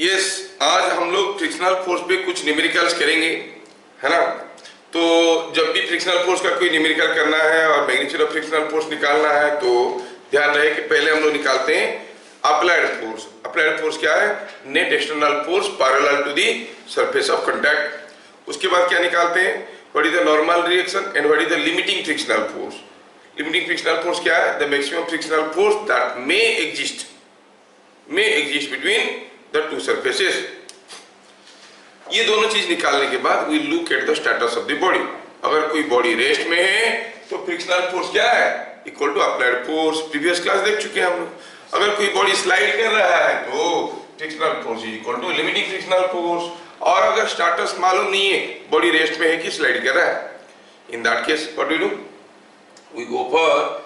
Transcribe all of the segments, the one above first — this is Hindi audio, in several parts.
यस, आज हम लोग फ्रिक्शनल फोर्स पे कुछ न्यूमेरिकल्स करेंगे, है ना। तो जब भी फ्रिक्शनल फोर्स का कोई न्यूमेरिकल करना है और मैग्नीट्यूड ऑफ फ्रिक्शनल फोर्स निकालना है तो ध्यान रहे कि पहले हम लोग निकालते हैं अप्लाइड फोर्स। अप्लाइड फोर्स क्या है? Net external force parallel to the surface of contact. उसके बाद क्या निकालते हैं? What is the normal reaction and what is the limiting frictional force. Limiting frictional force क्या है? The maximum frictional force that may exist between the two surfaces. ये दोनों चीज निकालने के बाद we look at the status of the body. अगर कोई बॉडी रेस्ट में है तो फ्रिक्शनल फोर्स क्या है? Equal to applied force. Previous class देख चुके हैं हम लोग। अगर कोई बॉडी स्लाइड कर रहा है तो frictional force is equal to limiting frictional force. और अगर स्टेटस मालूम नहीं है, बॉडी रेस्ट में है कि स्लाइड कर रहा है, in that case what we do? We go for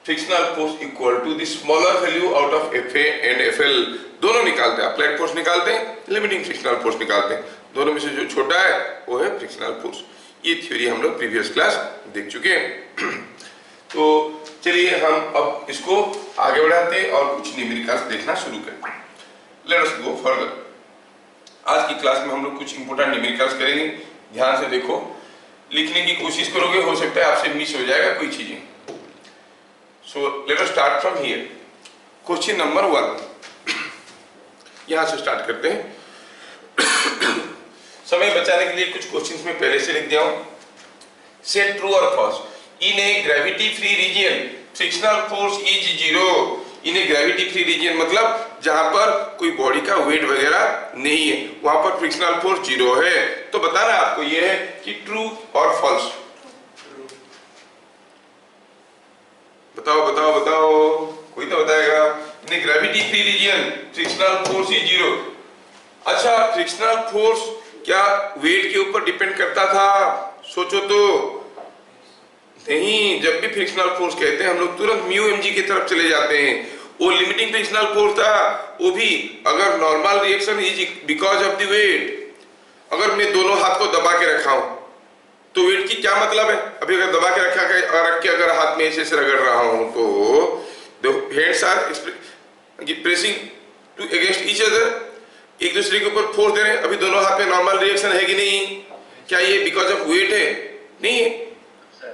frictional force equal to the smaller value out of FA and FL। दोनों निकालते हैं, अप्लाइड फोर्स निकालते हैं, लिमिटिंग फ्रिक्शनल फोर्स निकालते हैं। दोनों में से जो छोटा है वो है फ्रिक्शनल फोर्स। ये थ्योरी हम लोग प्रीवियस क्लास देख चुके हैं। तो चलिए हम अब इसको आगे बढ़ाते हैं और कुछ न्यूमेरिकल्स देखना शुरू करते हैं। Let us go further. आज की क्लास में हम लोग कुछ इंपोर्टेंट न्यूमेरिकल्स करेंगे। ध्यान से देखो, लिखने की कोशिश करोगे, हो सकता है आपसे मिस हो जाएगा कोई चीजें। So let us start from here. Question number 1. यहां से स्टार्ट करते हैं। समय बचाने के लिए कुछ क्वेश्चंस में पहले से लिख दिया हूं। Say true or false. In a gravity free region, frictional force is 0. In a gravity free region मतलब जहां पर कोई बॉडी का वेट वगैरह नहीं है, वहां पर फ्रिक्शनल फोर्स 0 है। तो बताना आपको यह है कि ट्रू और फॉल्स। बताओ बताओ बताओ, कोई तो बताएगा। In gravity free region frictional force is 0। अच्छा, फ्रिक्शनल फोर्स क्या वेट के ऊपर डिपेंड करता था? सोचो तो। नहीं, जब भी फ्रिक्शनल फोर्स कहते हैं हम लोग तुरंत म्यू mg की तरफ चले जाते हैं। वो लिमिटिंग फ्रिक्शनल फोर्स था, वो भी अगर normal reaction is because of the weight. अगर मैं दोनों हाथ को दबा के रखा हूं तो वेट की क्या मतलब है? अभी अगर दबा के रख के अगर हाथ में ऐसे रगड़ रहा हूं तो the hands are pressing to against each other, एक दूसरे के ऊपर फोर्स दे रहे हैं। अभी दोनों हाथ में नॉर्मल रिएक्शन है कि नहीं? क्या ये बिकॉज ऑफ वेट है? नहीं है।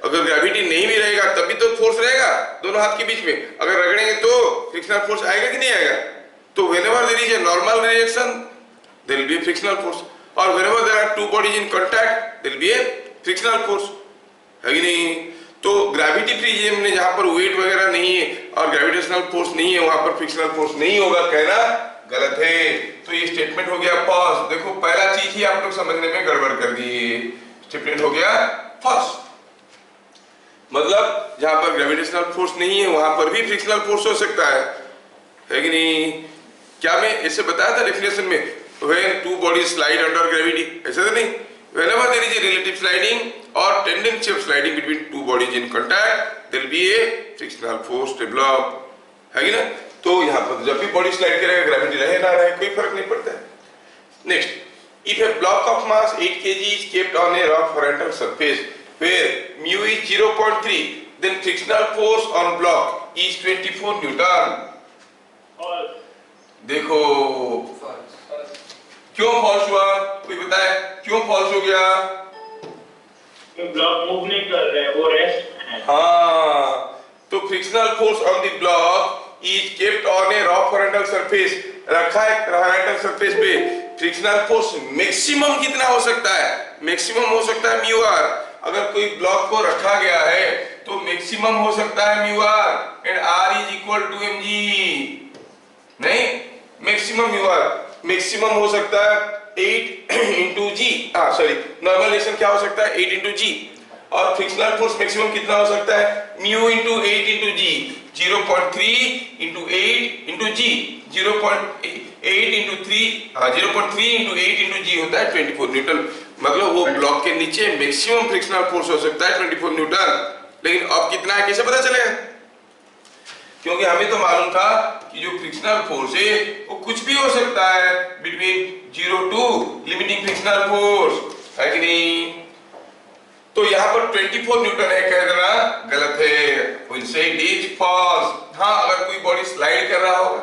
अगर ग्रेविटी नहीं भी रहेगा तब भी तो फोर्स रहेगा दोनों हाथ के बीच में। अगर रगड़ेंगे तो फ्रिक्शनल फोर्स आएगा कि नहीं आएगा? तो whenever there is a normal reaction there will be a frictional force, और whenever there are two bodies in contact there will be a frictional force, है कि नहीं? तो ग्रेविटी फ्री रीजन में जहां पर वेट वगैरह नहीं है और ग्रेविटेशनल फोर्स नहीं है, वहां पर फ्रिक्शनल फोर्स नहीं होगा, कहना गलत है। तो ये स्टेटमेंट हो गया फॉल्स। देखो, पहला चीज ही आप लोग समझने में गड़बड़ कर दी। स्टेटमेंट हो गया फॉल्स। मतलब जहां पर ग्रेविटेशनल फोर्स नहीं है वहां पर भी फ्रिक्शनल फोर्स हो सकता है कि नहीं? क्या मैं ऐसे बताया था डेफिनेशन में, when two bodies slide under gravity, ऐसा तो नहीं। Whenever there is a relative sliding or tendency of sliding between two bodies in contact, there will be a frictional force develop, है कि ना? तो यहाँ पर जब भी बॉडी स्लाइड करेगा, ग्रेविटी रहे ना रहे कोई फर्क नहीं पड़ता है। Next, if a block of mass 8 kg is kept on a rough horizontal surface where mu is 0.3, then frictional force on block is 24 Newton. देखो क्यों फॉल्स हुआ? कोई बताए क्यों फॉल्स हो गया? ब्लॉक मूव नहीं कर रहे, वो रेस्ट है। हाँ, तो frictional force on the block is kept on a rock horizontal surface, रखा है होरिजोंटल सरफेस पे। फ्रिक्शनल फोर्स मैक्सिमम कितना हो सकता है? मैक्सिमम हो सकता है म्यू आर। अगर कोई ब्लॉक को रखा गया है तो मैक्सिमम हो सकता है mu R and R is equal to mg। नहीं, मैक्सिमम म्यू आर मैक्सिमम हो सकता है 8 into G. Sorry, normal reaction क्या हो सकता है? 8 इंटू जी। और फ्रिक्शनल फोर्स मैक्सिमम कितना हो सकता है? म्यू इंटू 8 इंटू जी। 0.3 इंटू 8 इंटू जी, 0.8 इंटू 3, 0.3 इंटू 8 इंटू जी होता है 24 न्यूटन। मतलब वो ब्लॉक के नीचे मैक्सिमम फ्रिक्शनल फोर्स हो सकता है 24 न्यूटन। लेकिन अब कितना है कैसे पता चलेगा? क्योंकि हमें तो मालूम था कि जो फ्रिक्शनल फोर्स है वो कुछ भी हो सकता है between 0 to limiting frictional force, है कि नहीं? तो यहाँ पर 24 न्यूटन है, कह देना गलत है। Will say it is false. हाँ, अगर कोई बॉडी स्लाइड कर रहा होगा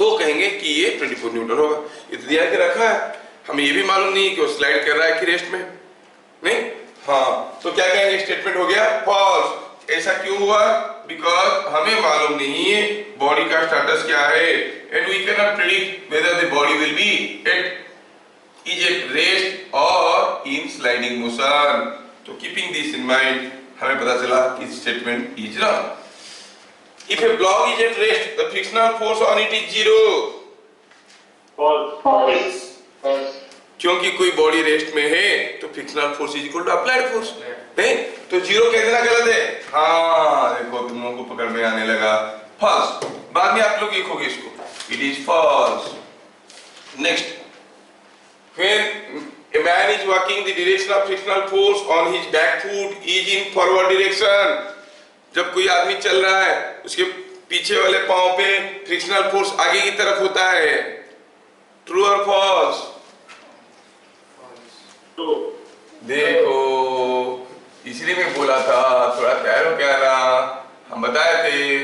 तो कहेंगे कि ये 24 न्यूटन होगा। ये तो दिया के रखा है, हमें ये भी मालूम नहीं है कि वो स्लाइड कर रहा है कि रेस्ट में नहीं। हाँ, तो क्या कहेंगे, स्टेटमेंट हो गया फॉल्स। ऐसा क्यों हुआ? बिकॉज हमें मालूम नहीं है बॉडी का स्टेटस क्या है, and we can not predict whether the body will be at rest or in sliding motion. तो कीपिंग दिस इन माइंड हमें पता चला कि statement is wrong. If a block is at rest, the frictional force on it is 0. False. क्योंकि कोई बॉडी रेस्ट में है तो frictional force is equal to applied force, नहीं तो 0 कह देना गलत है। हाँ देखो तुम लोगों को पकड़ में आने लगा, फॉल्स। बाद में आप लोग लिखोगे इसको, it is false. Next, when a man is walking, the direction of frictional force on his back foot is in forward direction. जब कोई आदमी चल रहा है उसके पीछे वाले पांव पे फ्रिक्शनल फोर्स आगे की तरफ होता है। ट्रू और फॉल्स? देखो इसलिए मैं बोला था थोड़ा तैयार हो क्या ना, हम बताए थे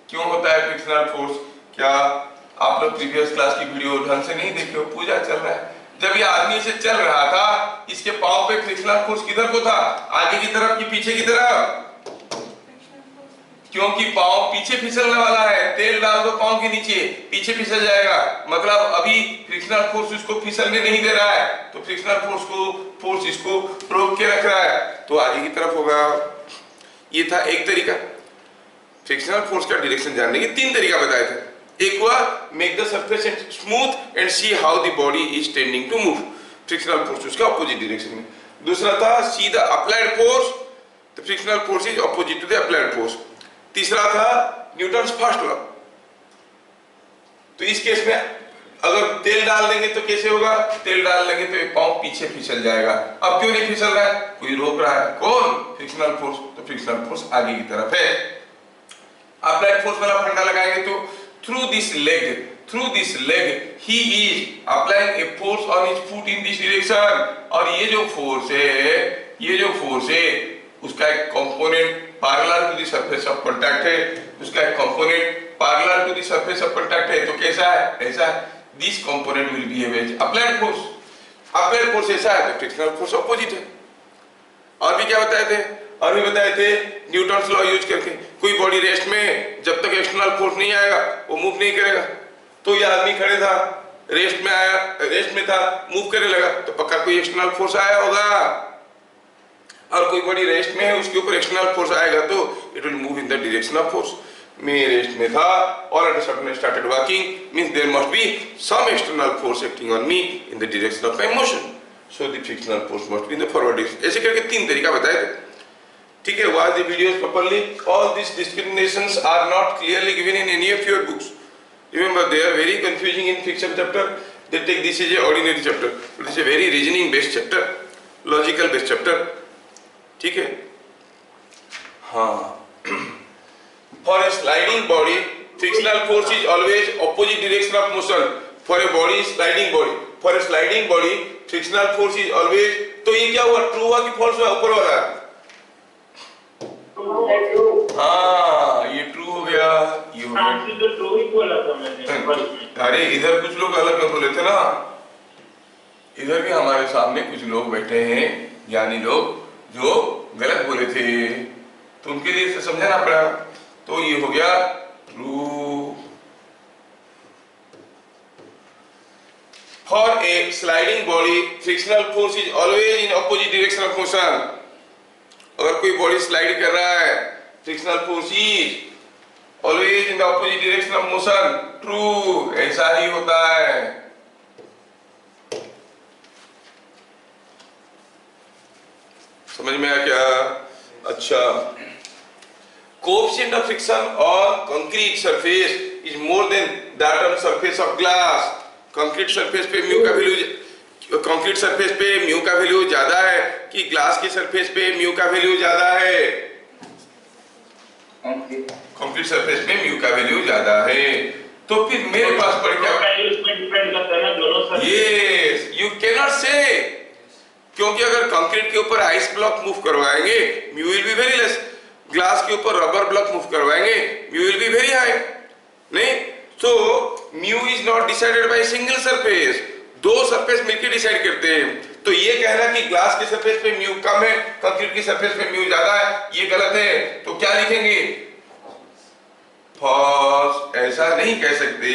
क्यों होता है फ्रिक्शनल फोर्स। क्या आप लोग प्रीवियस क्लास की वीडियो ढंग से नहीं देखे हो? पूजा चल रहा है, जब ये आदमी से चल रहा था इसके पांव पे फ्रिक्शनल फोर्स किधर को था, आगे की तरफ कि पीछे की तरफ? क्योंकि पांव पीछे फिसलने वाला है, तेल डाल दो पांव के नीचे पीछे फिसल जाएगा, मतलब अभी फ्रिक्शनल फोर्स उसको फिसलने नहीं दे रहा है, तो फ्रिक्शनल फोर्स इसको रोक के रख रहा है, तो आगे की तरफ होगा। ये था एक तरीका। फ्रिक्शनल फोर्स का डायरेक्शन जानने के 3 तरीका बताए थे। एक हुआ make the surface smooth and see how the body is tending to move, frictional force उसका ऑपोजिट डायरेक्शन में। दूसरा था see the applied force, the frictional force is opposite to the applied force. तीसरा था न्यूटन्स फर्स्ट लॉ। तो इस केस में अगर तेल डाल देंगे तो कैसे होगा? तेल डाल देंगे तो ये पांव पीछे फिसल जाएगा। अब क्यों नहीं फिसल रहा है? कोई रोक रहा है, कौन? Frictional force. तो फ्रिक्शनल फोर्स आगे की तरफ है। अप्लाइड फोर्स वाला फंडा लगाएंगे तो through this leg he is applying a force on his foot in this direction. और ये जो फोर्स है उसका एक component parallel to the surface of contact है, उसका एक component parallel to the surface of contact है। तो कैसा है? ऐसा है। This component will behave as applied force. Applied force ऐसा है तो फ्रिक्शनल फोर्स ऑपोजिट है। और भी क्या बताए थे? न्यूटन्स लॉ यूज करके कोई बॉडी रेस्ट में जब तक एक्सटर्नल फोर्स नहीं आएगा वो मूव नहीं करेगा। तो ये आदमी खड़े था, रेस्ट में था, मूव करने लगा तो पक्का कोई एक्सटर्नल फोर्स आया होगा। और कोई बॉडी रेस्ट में है उसके ऊपर एक्सटर्नल फोर्स आएगा तो it will move in the direction of force. मैं रेस्ट में था और at a sudden started walking, means there must be some external force acting on me in the direction of my motion, so the frictional force must be in the forward direction. ऐसे करके 3 तरीका बताए थे। ठीक है, watch the videos properly. All this discriminations are not clearly given in any of your books. Remember they are very confusing in friction chapter. They take this is a ordinary chapter, but this is a very reasoning based chapter, logical based chapter. ठीक है, हाँ। For a sliding body, frictional force is always opposite direction of motion. For a sliding body, frictional force is always। तो ये क्या हुआ? ट्रू हुआ कि फॉल्स हुआ? ऊपर वाला हाँ ये ट्रू हो गया, ये हो गया। तो ट्रू ही बोला था मैंने। अरे इधर कुछ लोग अलग में बोले थे ना, इधर भी हमारे सामने कुछ लोग बैठे हैं ज्ञानी लोग जो गलत बोले थे, तो उनके लिए इसे समझाना पड़ा। तो ये हो गया true. For a sliding body frictional force is always in opposite direction of motion. अगर कोई बॉडी स्लाइड कर रहा है frictional force is always in the opposite direction of motion. True, ऐसा ही होता है। समझ में आया क्या? अच्छा, coefficient of friction on concrete surface is more than that on surface of glass। Concrete surface पे म्यू का वैल्यू ज्यादा है कि ग्लास की सरफेस पे म्यू का वैल्यू ज्यादा है? कंक्रीट सरफेस पे म्यू का वैल्यू ज्यादा है। तो फिर मेरे पास पर क्या डिपेंड करता है ना दोनों। यस, यू कैन नॉट से, क्योंकि अगर कंक्रीट के ऊपर आइस ब्लॉक मूव करवाएंगे mu will be very less, glass के ऊपर रबर ब्लॉक मूव करवाएंगे mu will be very high. नहीं, तो mu is not decided by single surface, दो सरफेस मिलकर डिसाइड करते हैं। तो ये कहना कि ग्लास की सरफेस पे म्यू कम है, कंक्रीट की सरफेस पे म्यू ज्यादा है, ये गलत है। तो क्या लिखेंगे? फॉल्स। ऐसा नहीं कह सकते,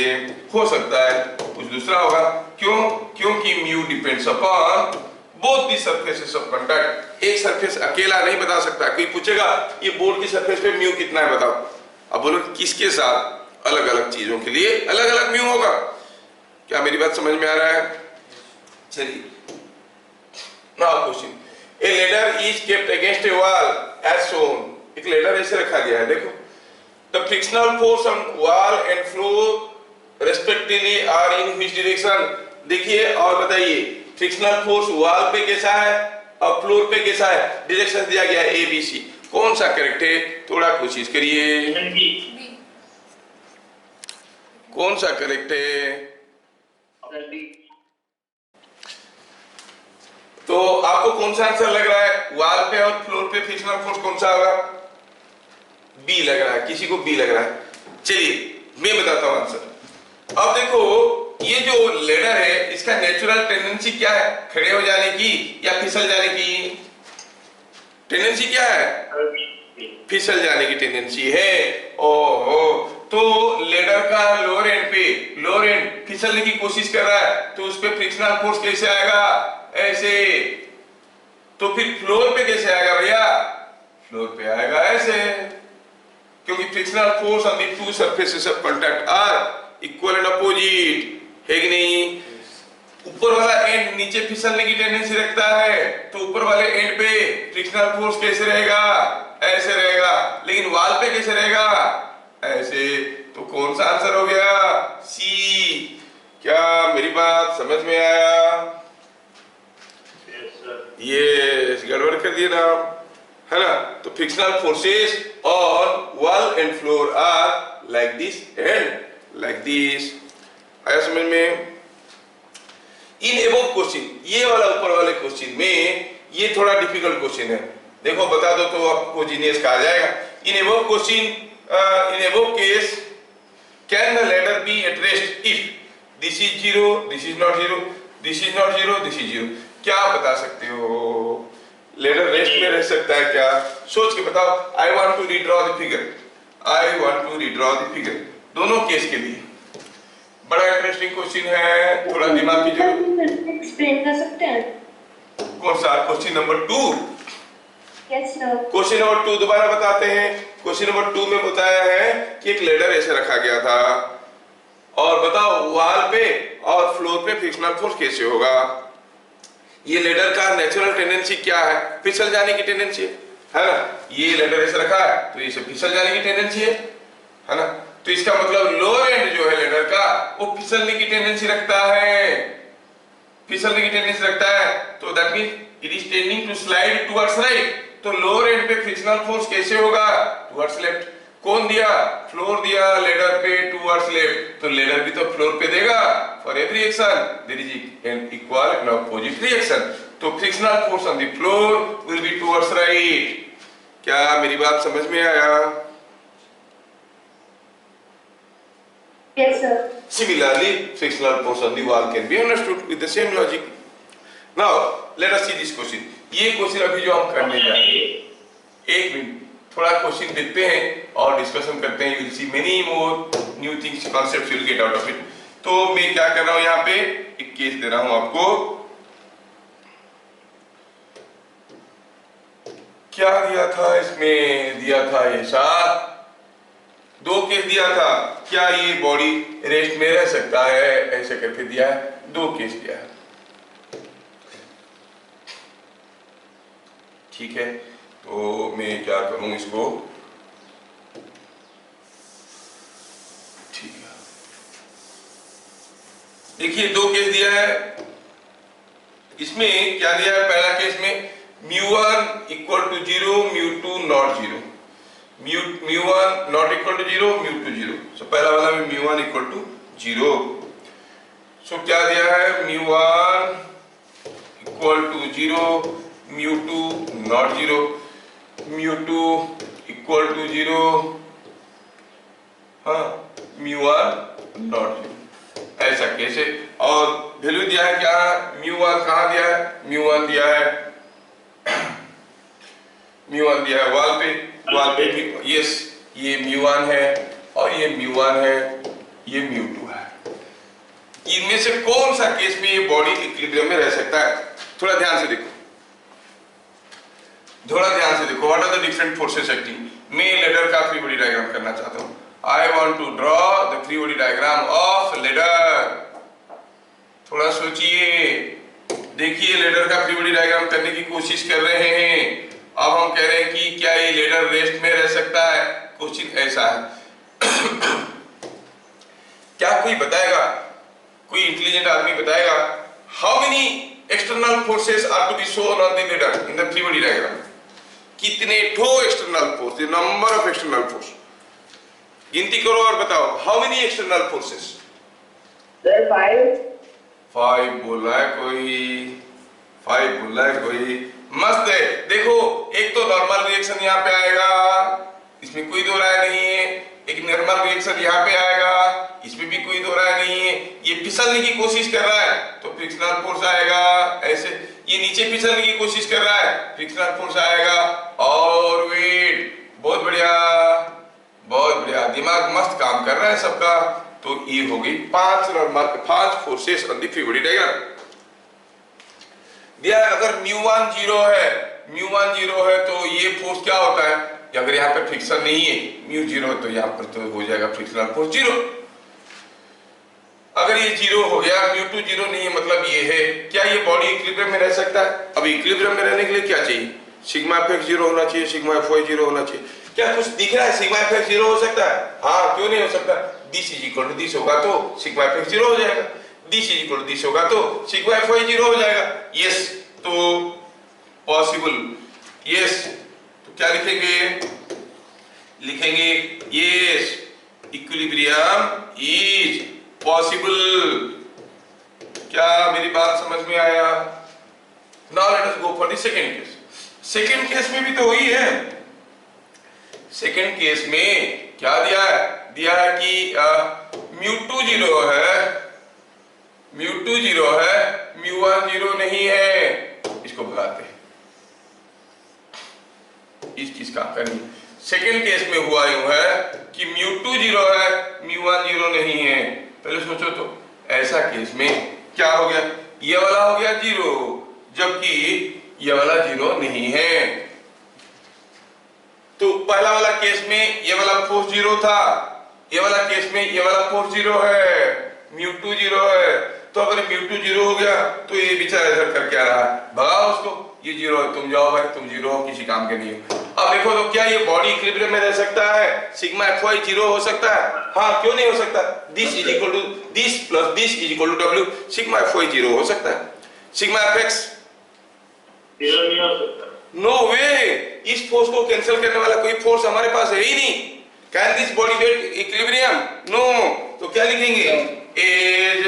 हो सकता है कुछ दूसरा होगा। क्यों? क्योंकि mu depends upon both the surfaces of contact. एक सरफेस अकेला नहीं बता सकता। कोई पूछेगा ये बोर्ड की सरफेस पे म्यू कितना है बताओ, अब बोलो किसके साथ? अलग अलग चीजों के लिए अलग अलग म्यू होगा। क्या मेरी बात समझ में आ रहा है? चलिए, now question, a ladder is kept against a wall as shown. एक लेडर ऐसे रखा गया है, देखो। The frictional force on wall and floor respectively are in which direction. देखिए और बताइए, फ्रिक्शनल फोर्स वॉल पे कैसा है और फ्लोर पे कैसा है? डायरेक्शन दिया गया है ए बी सी। कौन सा करेक्ट है? थोड़ा कोशिश करिए, कौन सा करेक्ट है? तो आपको कौन सा आंसर लग रहा है? वॉल पे और फ्लोर पे फ्रिक्शनल फोर्स कौन सा होगा? बी लग रहा है, किसी को बी लग रहा है। चलिए मैं बताता हूं आंसर। अब देखो, ये जो लेडर है इसका नेचुरल टेंडेंसी क्या है? खड़े हो जाने की या फिसल जाने की? टेंडेंसी क्या है? फिसल जाने की टेंडेंसी है। ओहो, तो लेडर का लोअर एंड फिसलने की कोशिश कर रहा है, तो उस पर फ्रिक्शनल फोर्स कैसे आएगा? ऐसे। तो फिर फ्लोर पे कैसे आएगा भैया? फ्लोर पे आएगा ऐसे, क्योंकि frictional force on the two surfaces of contact are equal and opposite, है कि नहीं? ऊपर वाला एंड नीचे फिसलने की टेंडेंसी रखता है, तो ऊपर वाले एंड पे फ्रिक्शनल फोर्स कैसे रहेगा? ऐसे रहेगा। लेकिन वॉल पे कैसे रहेगा? ऐसे। तो कौन सा आंसर हो गया? सी। क्या मेरी बात समझ में आया? ये गड़बड़ कर दिया ना, है ना? तो frictional forces on wall and floor are like this and like this. आया समझ में? इन एबोव क्वेश्चन, ये वाला ऊपर वाले क्वेश्चन में, ये थोड़ा डिफिकल्ट क्वेश्चन है। देखो बता दो तो आपको जीनियस कहा जाएगा। In above question, in above case, can the ladder be at rest if this is 0, this is not 0, this is not 0, this is 0? क्या बता सकते हो? लेडर रेस्ट में रह सकता है क्या? सोच के बताओ। I want to redraw the figure, I want to redraw the figure, दोनों केस के लिए। बड़ा इंटरेस्टिंग क्वेश्चन है, थोड़ा दिमाग की जरूरत। एक्सप्लेन कर सकते हैं? कौन सा? Question number 2? Yes sir. Question number 2 दोबारा बताते हैं। क्वेश्चन नंबर 2 में बताया है कि एक लेडर ऐसे रखा गया था, और बताओ वॉल पे और फ्लोर पे फ्रिक्शनल फोर्स कैसे होगा? ये लेडर का नेचुरल टेंडेंसी क्या है? फिसल जाने की टेंडेंसी है ना? ये लेडर ऐसे रखा है तो इसे फिसल जाने की टेंडेंसी है ना? तो इसका मतलब लोअर एंड जो है लेडर का, वो फिसलने की टेंडेंसी रखता है, फिसलने की टेंडेंसी रखता है। तो that means it is tending to slide towards right. तो लोअर एंड पे फ्रिक्शनल फोर्स कैसे होगा? Towards left. कौन दिया? फ्लोर दिया लेडर पे टुवर्ड्स लेफ्ट, तो लेडर भी तो फ्लोर पे देगा। For every action there is an equal and opposite reaction. तो frictional force on the floor will be towards right. क्या मेरी बात समझ में आया? Yes sir. Similarly, frictional force on the wall can be understood with the same logic. Now, let us see this question. ये क्वेश्चन अभी जो हम करने जा रहे हैं, एक मिनट थोड़ा क्वेश्चन देखते हैं और डिस्कशन करते हैं। You will see many more new things, concepts you will get out of it. तो मैं क्या कर रहा हूँ यहाँ पे, एक केस दे रहा हूँ आपको। क्या दिया था इसमें? दिया था ऐसा, दो केस दिया था। क्या ये बॉडी रेस्ट में रह सकता है? ऐसे करके दिया है, दो केस दिया है। ठीक है, तो मैं क्या करूं इसको, ठीक है। देखिए दो केस दिया है, इसमें क्या दिया है? पहला केस में μ1 equal to 0, μ2 not 0, μ1 not equal to 0, μ2 0। So पहला वाला में μ1 इक्वल टू 0। सो क्या दिया है? μ1 equal to 0, μ2 not 0, μ2 equal to 0, हाँ, μ1 नॉट 0। ऐसा केस है। और वैल्यू दिया है क्या, μ1 कहाँ दिया है, μ1 दिया है, μ1 दिया है वॉल पे भी, यस ये μ1 है और ये μ1 है, ये μ2 है। इनमें से कौन सा केस में ये बॉडी इक्विलिब्रियम में रह सकता है? थोड़ा ध्यान से देखो, what are the different forces acting. मैं लेडर का फ्री बॉडी डायग्राम करना चाहता हूं। I want to draw the free body diagram of ladder. थोड़ा सोचिए, देखिए लेडर का फ्री बॉडी डायग्राम करने की कोशिश कर रहे हैं। अब हम कह रहे हैं कि क्या ये लेडर रेस्ट में रह सकता है? क्वेश्चन ऐसा है। क्या कोई बताएगा, कोई इंटेलिजेंट आदमी बताएगा, how many external forces are to be shown on the ladder in the free body diagram? कितने ठो external force, the number of external force, गिनती करो और बताओ, how many external forces? Sir 5 बोला है कोई, 5 बोला है कोई, मस्त है। देखो एक तो नॉर्मल रिएक्शन यहाँ पे आएगा, इसमें कोई दो राय नहीं है। एक नॉर्मल रिएक्शन यहाँ पे आएगा, इसमें भी कोई दो राय नहीं है। ये फिसलने की कोशिश कर रहा है तो फ्रिक्शनल फोर्स आएगा, ऐसे ये नीचे फिसलने की कोशिश कर रहा है, फ्रिक्शनल फोर्स आएगा। और वेट, बहुत बढ़िया, बहुत बढ़िया, दिमाग मस्त काम कर रहा है सबका। तो ये हो गई 5 forces on the free body diagram दिया। अगर μ1 0 है तो ये फोर्स क्या होता है, अगर यहाँ पे फ्रिक्शन नहीं है, μ0 तो यहाँ पर तो हो जाएगा फ्रिक्शनल फोर्स 0। अगर ये 0 हो गया, μ2 0 नहीं है, मतलब ये है। क्या ये बॉडी इक्विलिब्रियम में रह सकता है? अब इक्विलिब्रियम में रहने के लिए क्या चाहिए? सिग्मा एफ 0 होना चाहिए, सिग्मा एफ 0 होना चाहिए। क्या कुछ दिख रहा है सिग्मा एफ 0 हो सकता है? हाँ, क्यों नहीं हो सकता? This is equal to this होगा तो सिग्मा एफ 0 हो जाएगा, this is equal to this होगा तो सिग्मा एफ 0 हो जाएगा। यस, तो पॉसिबल, यस। तो क्या लिखेंगे यस, इक्विलिब्रियम इज पॉसिबल। क्या मेरी बात समझ में आया? Now let us go for the second case. Second case में भी तो वही है। सेकंड केस में क्या दिया है? दिया है कि μ2 0 है, μ1 0 नहीं है। इसको भगाते हैं, इस चीज का करनी। सेकंड केस में हुआ यूं है कि μ2 0 है, μ1 0 नहीं है। पहले सोचो तो, ऐसा केस में क्या हो गया? ये वाला हो गया 0, जबकि ये वाला 0 नहीं है। तो पहला वाला केस में ये वाला फोर्स 0 था, ये वाला केस में ये वाला फोर्स 0 है, μ2 0 है। तो अगर μ2 0 हो गया तो ये बेचारा इधर कर क्या रहा है? भगाओ उसको, ये 0 है, तुम जाओ भाई, तुम 0 हो, किसी काम के नहीं हो। अब देखो तो क्या ये बॉडी इक्विलिब्रियम में रह सकता है? सिग्मा fy 0 हो सकता है? हाँ, क्यों नहीं हो सकता? This is equal to this plus this is equal to w। Sigma fy 0 हो सकता है। सिग्मा fx 0 नहीं हो सकता। नो वे, इस फोर्स को कैंसिल करने वाला कोई फोर्स हमारे पास है ही नहीं। Can this body get equilibrium? No. तो क्या लिखेंगे? As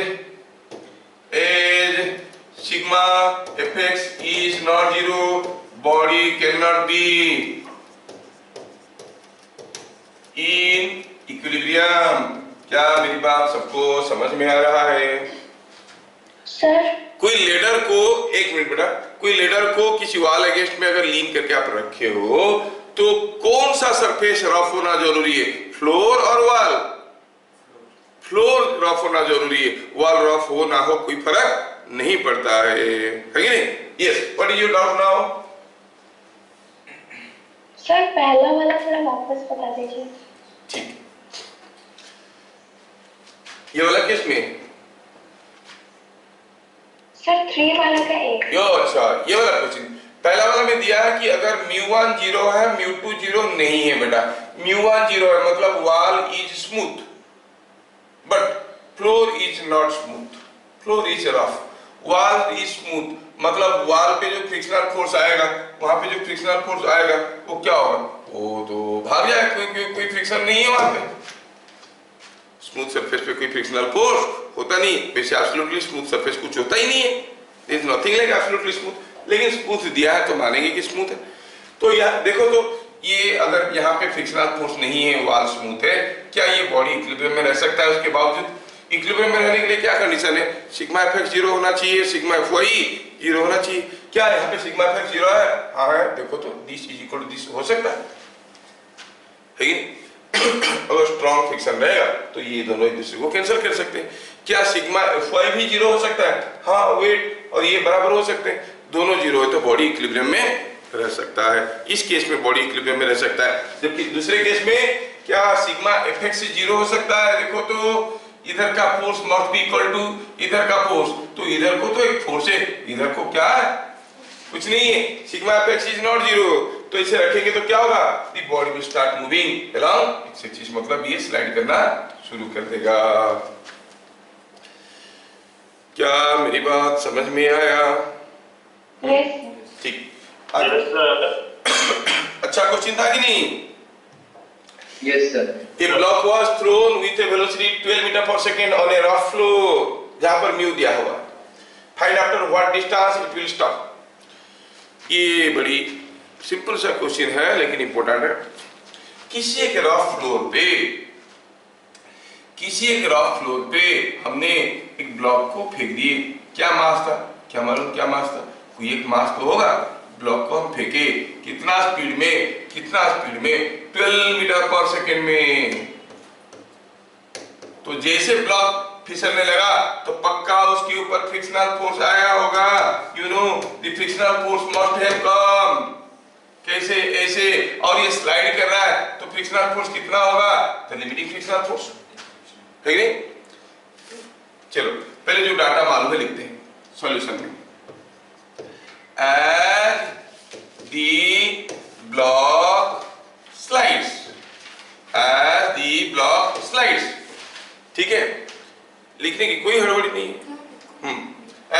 sigma fx is not 0, body cannot be in equilibrium। क्या मेरी बात सबको समझ में आ रहा है? सर कोई लेडर को, एक मिनट बेटा, कोई लेडर को किसी वॉल अगेंस्ट में अगर लीन करके आप रखे हो तो कौन सा सरफेस रफ होना जरूरी है? फ्लोर और वॉल? फ्लोर रफ होना जरूरी है, वॉल रफ हो ना हो कोई फर्क नहीं पड़ता है कि नहीं? Yes, what is your doubt now? Sir पहला वाला थोड़ा वापस बता दीजिए। ठीक, ये वाला केस में सर 3 वाला का एक। यो अच्छा, ये वाला क्वेश्चन पहला वाला में दिया है कि अगर μ1 0 है, μ2 0 नहीं है बेटा। μ1 0 है मतलब wall is smooth, but floor is not smooth, floor is rough. Wall is smooth मतलब वॉल पे जो फ्रिक्शनल फोर्स आएगा, वहां पे जो फ्रिक्शनल फोर्स आएगा वो क्या होगा? वो तो भाग जाएगा, कोई फ्रिक्शन नहीं है वहां पे। स्मूथ सरफेस पे कोई फ्रिक्शनल फोर्स होता नहीं, वैसे एब्सोल्युटली स्मूथ सरफेस कुछ होता ही नहीं है। There is nothing like absolutely smooth, लेकिन स्मूथ दिया है तो मानेंगे कि स्मूथ है। तो यार देखो तो ये अगर यहाँ पे फ्रिक्शनल फोर्स नहीं है, वॉल स्मूथ है, क्या ये बॉडी इक्विलिब्रियम में रह सकता है उसके बावजूद? इक्विलिब्रियम में रहने के लिए क्या कंडीशन है? सिग्मा एफ एक्स 0 होना चाहिए, सिग्मा एफ वाई 0 होना चाहिए। क्या यहाँ पे सिग्मा एफ एक्स 0 है? हाँ है, देखो तो this is equal to this हो सकता है कि अगर स्ट्रॉन्ग फ्रिक्शन रहेगा तो ये दोनों एक दूसरे को कैंसिल कर सकते हैं। क्या सिग्मा एफ वाई भी 0 हो सकता है? हाँ, वेट और ये बराबर हो सकते हैं, दोनों 0 है तो बॉडी इक्विलिब्रियम में रह सकता है। इस केस में बॉडी इक्विलिब्रियम में रह सकता है। जबकि दूसरे केस में क्या सिग्मा एफ एक्स 0 हो सकता है? देखो तो इधर का force must be equal to इधर का फोर्स, तो इधर को तो एक फोर्स है, इधर को क्या है? कुछ नहीं है। Sigma F x is not 0, तो इसे रखेंगे तो क्या होगा? The body will start moving along x axis, मतलब ये स्लाइड करना शुरू कर देगा। क्या मेरी बात समझ में आया? यस ठीक, Yes, sir. अच्छा क्वेश्चन था कि नहीं? Yes, sir. A block was thrown with a velocity 12 meter per second on a rough floor, जहां पर म्यू दिया हुआ। Find after what distance it will stop. ये बड़ी सिंपल सा क्वेश्चन है लेकिन इंपॉर्टेंट है। किसी एक रफ फ्लोर पे हमने एक ब्लॉक को फेंक दिए। क्या मास था? क्या मालूम क्या मास था? कोई एक मास तो होगा। ब्लॉक को हम फेंके कितना स्पीड में? 12 मीटर पर सेकेंड में। तो जैसे ब्लॉक फिसलने लगा तो पक्का उसके ऊपर फ्रिक्शनल फोर्स आया होगा। You know the frictional force must have come. कैसे? ऐसे, और ये स्लाइड कर रहा है तो फ्रिक्शनल फोर्स कितना होगा? द लिमिटिंग फ्रिक्शनल फोर्स है कि नहीं? चलो पहले जो डाटा मालूम है लिखते हैं सॉल्यूशन में। As the block slides, ठीक है, लिखने की कोई हड़बड़ी नहीं है।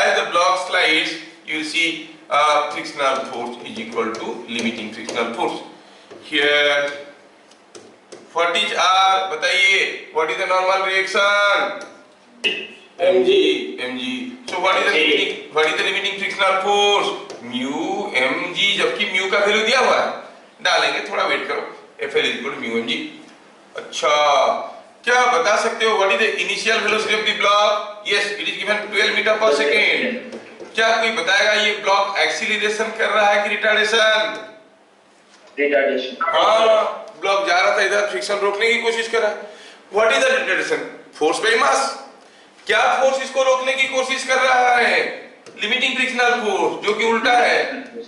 As the block slides, you will see frictional force is equal to limiting frictional force. Here, what is R? बताइए, what is the normal reaction? mg. So what is the limiting frictional force? mu mg, जबकि mu का वैल्यू दिया हुआ है, डालेंगे, थोड़ा वेट करो। Fl is equal to mu mg। अच्छा, क्या बता सकते हो what is the initial velocity of the block? Yes, it is given 12 meter per second। क्या कोई बताएगा ये ब्लॉक एक्सीलरेशन कर रहा है कि रिटार्डेशन? Retardation. हाँ, ब्लॉक जा रहा था इधर, फ्रिक्शन रोकने की कोशिश कर रहा है। What is the retardation? Force by mass. क्या फोर्स इसको रोकने की कोशिश कर रहा है? लिमिटिंग फ्रिक्शनल फोर्स, जो कि उल्टा है।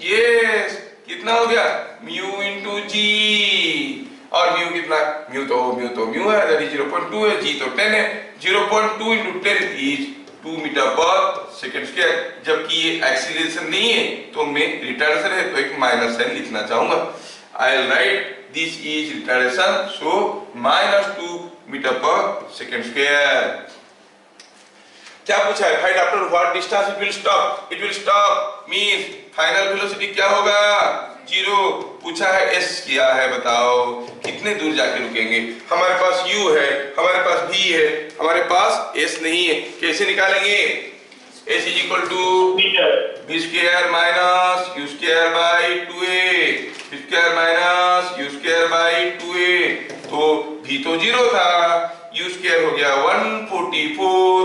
यस, कितना हो गया? म्यू इनटू जी। और म्यू कितना? म्यू तो म्यू है, दैट इज 0.2 है, जी तो 10 है। 0.2 into 10 is 2 metre per second square. जबकि ये एक्सीलरेशन नहीं है तो मैं रिटार्डेशन है तो एक माइनस साइन लिखना चाहूंगा। I will write this is retardation, so -2 metre per second square. क्या पूछा है? Find after what distance it will stop. It will stop means final velocity क्या होगा? 0। पूछा है s क्या है, बताओ कितने दूर जाके रुकेंगे। हमारे पास u है, हमारे पास v है, हमारे पास s नहीं है। कैसे निकालेंगे? s is equal to v square minus u square by 2a, v square minus u square by 2a। तो v तो 0 था, u स्क्वायर हो गया 144,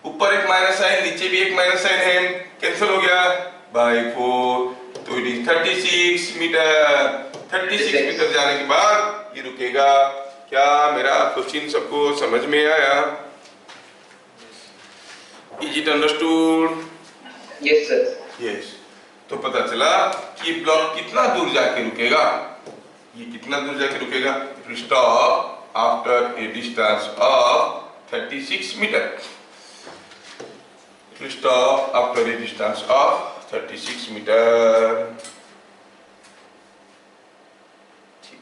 ऊपर एक माइनस साइन, नीचे भी एक माइनस साइन है, कैंसिल हो गया बाई 4, तो इट इज 36 मीटर। 36 मीटर जाने के बाद ये रुकेगा। क्या मेरा क्वेश्चन सबको समझ में आया? Is it understood? Yes, sir. Yes. तो पता चला कि ब्लॉक कितना दूर जाके रुकेगा। ये कितना दूर जाके रुकेगा? It will stop after a distance of 36 metre. It will stop after a distance of 36 meter। ठीक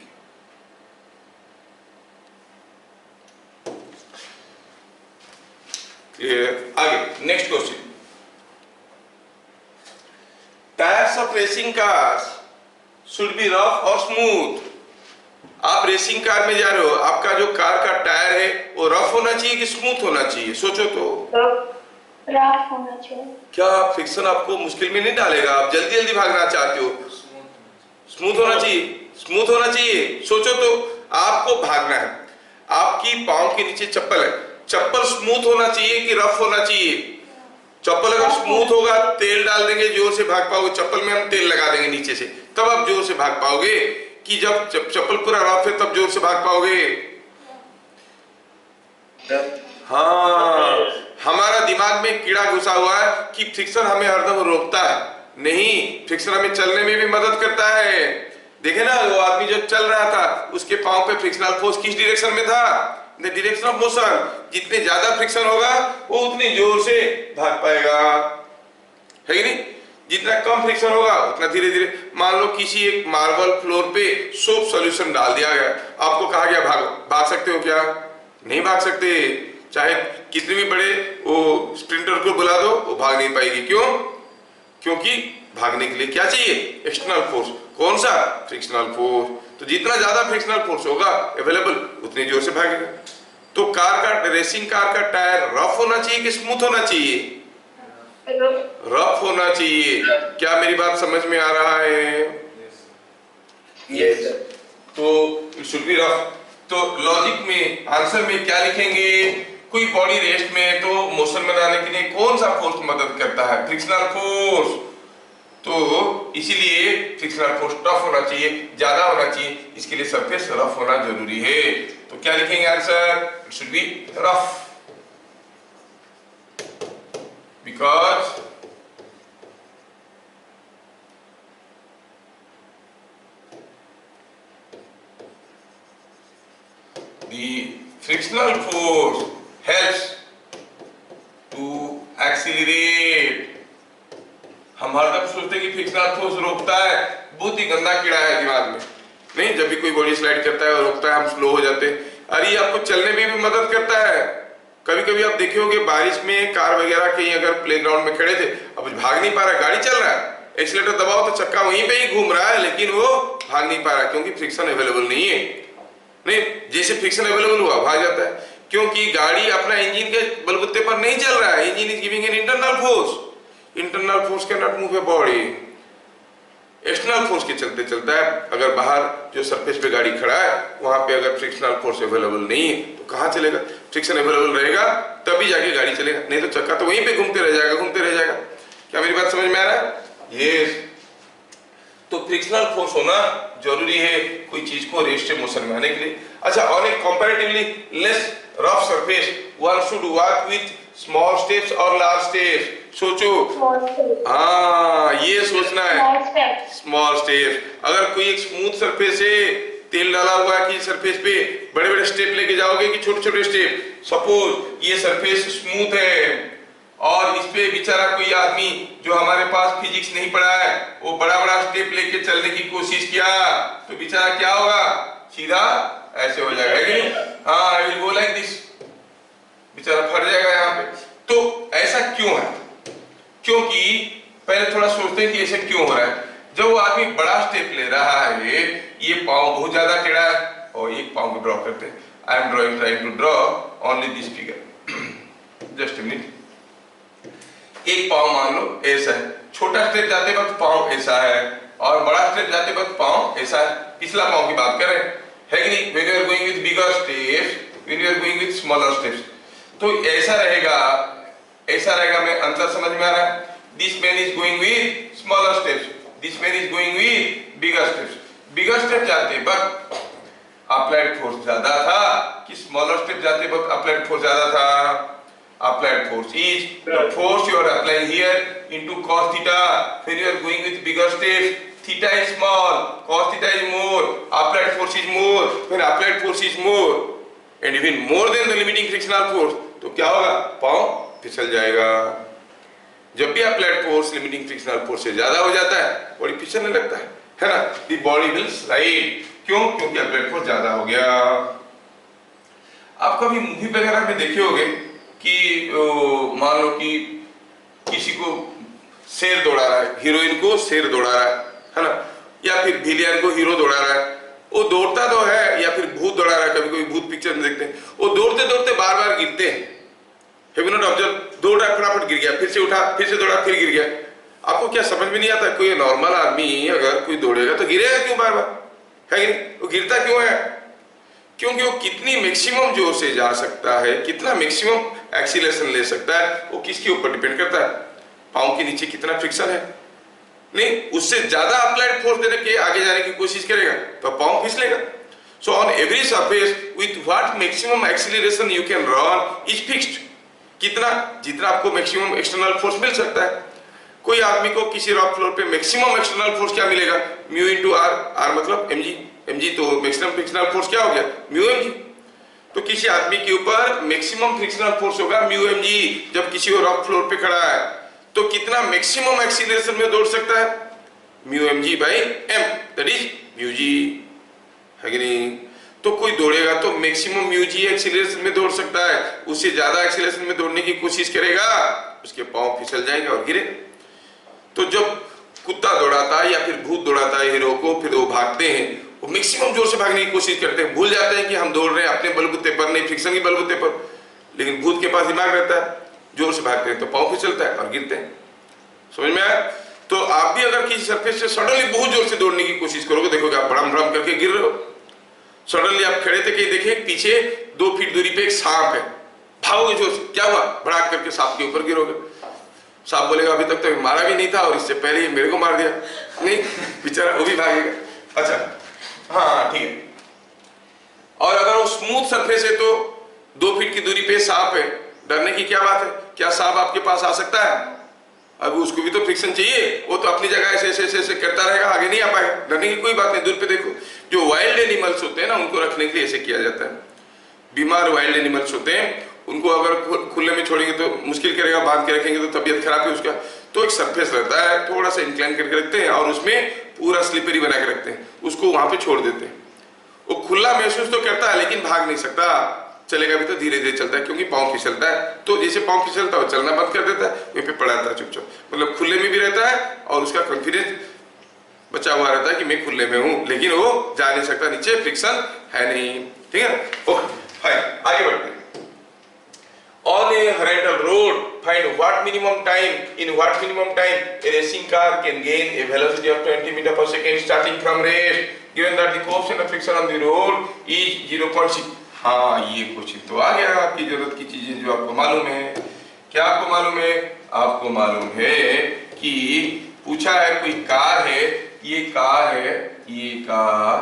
है, आगे next question. Tyres of racing cars should be rough और स्मूथ। आप रेसिंग कार में जा रहे हो, आपका जो कार का टायर है वो रफ होना चाहिए कि स्मूथ होना चाहिए? सोचो तो। रफ होना चाहिए। क्या फ्रिक्शन आपको मुश्किल में नहीं डालेगा? आप जल्दी जल्दी भागना चाहते हो, स्मूथ होना चाहिए। स्मूथ होना चाहिए। सोचो तो, आपको भागना है, आपकी पाँव के नीचे चप्पल है, चप्पल स्मूथ होना चाहिए कि रफ होना चाहिए? चप्पल अगर स्मूथ होगा तेल डाल देंगे जोर से भाग पाओगे, चप्पल में हम तेल लगा देंगे नीचे से तब आप जोर से भाग पाओगे, कि जब चप्पल पूरा रफ है तब जोर से भाग पाओगे? हाँ, हमारा दिमाग में कीड़ा घुसा हुआ है कि फ्रिक्शन हमें हरदम रोकता है। नहीं, फ्रिक्शन हमें चलने में भी मदद करता है। देखे ना, वो आदमी जब चल रहा था उसके पांव पे फ्रिक्शनल फोर्स किस डायरेक्शन में था? The direction of motion. जितने ज्यादा फ्रिक्शन होगा वो उतनी जोर से भाग पाएगा, है कि नहीं? जितना कम फ्रिक्शन होगा उतना धीरे धीरे। मान लो किसी एक मार्बल फ्लोर पे सोप सॉल्यूशन डाल दिया गया, आपको कहा गया भागो, भाग सकते हो क्या? नहीं भाग सकते। चाहे कितने भी बड़े वो स्प्रिंटर को बुला दो, वो भाग नहीं पाएगी। क्यों? क्योंकि भागने के लिए क्या चाहिए? External force. कौन सा? Frictional force. तो जितना ज्यादा फ्रिक्शनल फोर्स होगा अवेलेबल उतनी जोर से भागेगा। तो कार का, रेसिंग कार का टायर रफ होना चाहिए कि स्मूथ होना चाहिए? रफ होना चाहिए। क्या मेरी बात समझ में आ रहा है? Yes sir. तो इट शुड बी रफ। तो लॉजिक में आंसर में क्या लिखेंगे? कोई बॉडी रेस्ट में है तो मोशन में लाने के लिए कौन सा फोर्स मदद करता है? Frictional force. तो इसीलिए फ्रिक्शनल फोर्स टफ होना चाहिए, ज्यादा होना चाहिए, इसके लिए सरफेस रफ होना जरूरी है। तो क्या लिखेंगे answer? It should be rough, because the frictional force helps to accelerate। हम हरदम सोचते हैं कि फ्रिक्शनल फोर्स रोकता है, बहुत ही गंदा कीड़ा है दिमाग में। नहीं, जब भी कोई बॉडी स्लाइड करता है और रोकता है हम स्लो हो जाते हैं। अरे ये आपको चलने में भी मदद करता है। कभी कभी आप देखे होंगे बारिश में कार वगैरह कहीं अगर प्लेग्राउंड में खड़े थे, अब भाग नहीं पा रहा, गाड़ी चल रहा है, एक्सीलेटर दबाओ तो चक्का वहीं पे ही घूम रहा है, लेकिन वो भाग नहीं पा रहा क्योंकि फ्रिक्शन अवेलेबल नहीं है। नहीं, जैसे फ्रिक्शन अवेलेबल हुआ भाग जाता है, क्योंकि गाड़ी अपना इंजन के बलबूते पर नहीं चल रहा है। Engine is giving an internal force. Internal force can not move a body. External force के चलते चलता है। अगर बाहर जो सरफेस पे गाड़ी खड़ा है वहां पे अगर फ्रिक्शनल फोर्स अवेलेबल नहीं है तो कहां चलेगा? फ्रिक्शन अवेलेबल रहेगा तभी जाके गाड़ी चलेगा, नहीं तो चक्का तो वहीं पे घूमते रह जाएगा, घूमते रह जाएगा। क्या मेरी बात समझ में आ रहा है? यस। तो फ्रिक्शनल फोर्स होना जरूरी है कोई चीज को रेस्ट से मोशन में आने के लिए। अच्छा, on A comparatively less rough surface one should walk with small steps और लार्ज स्टेप्स। सोचो, हाँ ये सोचना है, स्मॉल स्टेप्स। अगर कोई एक स्मूथ सरफेस है, तेल डाला हुआ है कि सरफेस पे बड़े बड़े स्टेप लेके जाओगे कि छोटे छोटे स्टेप? सपोज ये सरफेस स्मूथ है और इस पे बेचारा कोई आदमी जो हमारे पास फिजिक्स नहीं पढ़ा है वो बड़ा बड़ा स्टेप लेके चलने की कोशिश किया तो बेचारा क्या होगा? सीधा ऐसे हो जाएगा कि नहीं? हाँ, I will go like this, बेचारा फट जाएगा यहाँ पे। तो ऐसा क्यों है? क्योंकि पहले थोड़ा सोचते हैं कि ऐसे क्यों हो रहा है। जब वो आदमी बड़ा स्टेप ले रहा है, ये पाँव बहुत ज्यादा टेढ़ा है और एक पाँव को ड्रॉ करते हैं। I am trying to draw only this figure, just a minute. एक पाँव मान लो ऐसा है, छोटा स्टेप जाते वक्त पाँव ऐसा है और बड़ा स्टेप जाते वक्त पाँव ऐसा है। पिछला पाँव की बात करें, है कि नहीं? when you are going with bigger steps, when you are going with smaller steps, तो ऐसा रहेगा, ऐसा रहेगा। मैं अंतर समझ में आ रहा है? This man is going with smaller steps, this man is going with bigger steps। bigger step जाते वक्त applied force ज्यादा था कि smaller step जाते वक्त applied force ज्यादा था? Applied force is the force you are applying here into cos theta when you are going with bigger steps. Theta is small, cos theta is more, applied force is more. When applied force is more and even more than the limiting frictional force, तो क्या होगा? पाँव फिसल जाएगा। जब भी applied force limiting frictional force से ज्यादा हो जाता है बॉडी फिसलने लगता है ना? The body will slide। क्यों? क्योंकि applied force ज्यादा हो गया। आप कभी मूवी वगैरह में देखे होंगे कि मान लो कि किसी को शेर दौड़ा रहा है, हीरोइन को शेर दौड़ा रहा है ना? या फिर विलियन को हीरो दौड़ा रहा है। वो दौड़ता तो है, या फिर भूत दौड़ा रहा है, कभी कोई भूत पिक्चर में देखते हैं, वो दौड़ते दौड़ते बार बार गिरते हैं। Have you not observe? दौड़ रहा फटाफट गिर गया, फिर से उठा, फिर से दौड़ा, फिर गिर गया। आपको क्या समझ में नहीं आता? कोई नॉर्मल आदमी अगर कोई दौड़ेगा तो गिरेगा क्यों बार बार? है कि नहीं? वो गिरता क्यों है? क्योंकि वो कितनी मैक्सिमम जोर से जा सकता है, कितना मैक्सिमम एक्सीलरेशन ले सकता है, वो किसके ऊपर डिपेंड करता है? पाँव के नीचे कितना फ्रिक्शन है। नहीं, उससे ज्यादा अप्लाइड फोर्स देने के आगे जाने की कोशिश करेगा तो पाँव फिसलेगा। So on every surface with what maximum acceleration you can run is fixed. कितना, जितना आपको मैक्सिमम एक्सटर्नल फोर्स मिल सकता है। कोई आदमी को किसी रॉक फ्लोर पे मैक्सिमम एक्सटर्नल फोर्स क्या मिलेगा? म्यू इंटू आर, आर मतलब mg, mg तो मैक्सिमम फ्रिक्शनल फोर्स क्या हो गया? Mu mg। तो किसी आदमी के ऊपर मैक्सिमम फ्रिक्शनल फोर्स होगा म्यू mg जब किसी रॉक फ्लोर पे खड़ा है। तो कितना मैक्सिमम एक्सीलरेशन में दौड़ सकता है? Mu mg by m, that is mu g, है कि नहीं? तो कोई दौड़ेगा तो मैक्सिमम म्यू जी एक्सीलरेशन में दौड़ सकता है, उससे ज्यादा एक्सीलरेशन में दौड़ने की कोशिश करेगा, उसके पांव फिसल जाएंगे और गिरे। तो जब कुत्ता दौड़ाता है या फिर भूत दौड़ाता है हीरो को, फिर वो भागते हैं, वो मैक्सिमम जोर से भागने की कोशिश करते हैं, भूल जाते हैं कि हम दौड़ रहे हैं अपने बलबूते पर, नहीं फ्रिक्शन के बलबूते पर। लेकिन भूत के पास दिमाग रहता है, जोर से भागते हैं तो पांव फिसलता है और गिरते हैं। समझ में आया? तो आप भी अगर किसी सरफेस से सडनली बहुत जोर से दौड़ने की कोशिश करोगे, देखोगे आप भड़म भड़म करके गिर रहे हो। सडनली आप खड़े थे, कहीं देखे पीछे 2 फीट दूरी पे एक सांप है, भागोगे जोर से, क्या हुआ? भड़ाक करके सांप के ऊपर गिरोगे। सांप बोलेगा अभी तक तो मारा भी नहीं था और इससे पहले ही मेरे को मार दिया। नहीं, बेचारा वो भी भागेगा। अच्छा, हाँ ठीक है। और अगर वो स्मूथ सरफेस है तो 2 फीट की दूरी पे सांप है, डरने की क्या बात है? क्या सांप आपके पास आ सकता है? अब उसको भी तो फ्रिक्शन चाहिए, वो तो अपनी जगह ऐसे ऐसे ऐसे करता रहेगा, आगे नहीं आ पाएगा। डरने की कोई बात नहीं, दूर पे देखो। जो वाइल्ड एनिमल्स होते हैं ना, उनको रखने के लिए ऐसे किया जाता है। बीमार वाइल्ड एनिमल्स होते हैं, उनको अगर खुले में छोड़ेंगे तो मुश्किल करेगा, बांध के रखेंगे तो तबीयत खराब है उसका। तो एक सरफेस रहता है, थोड़ा सा इंक्लाइन करके रखते हैं और उसमें पूरा स्लिपरी बना के रखते हैं, उसको वहां पे छोड़ देते हैं। वो खुला महसूस तो करता है लेकिन भाग नहीं सकता, चलेगा भी तो धीरे धीरे चलता है क्योंकि पाँव फिसलता है। तो जैसे पाँव फिसलता है वो चलना बंद कर देता है, वहीं पे पड़ा रहता है चुपचाप, मतलब खुले में भी रहता है और उसका कॉन्फिडेंस बचा हुआ रहता है कि मैं खुले में हूं, लेकिन वो जा नहीं सकता, नीचे फ्रिक्शन है नहीं। ठीक है, ओके फाइन, आगे बढ़ते हैं। On a horizontal road, find what minimum time, in what minimum time a racing car can gain a velocity of 20 meter per second starting from rest, given that the coefficient of friction on the road is 0.6। हाँ, ये क्वेश्चन तो आ गया, आपकी जरूरत की चीजें जो आपको मालूम है। क्या आपको मालूम है? आपको मालूम है कि पूछा है कोई कार है, ये कार है, ये कार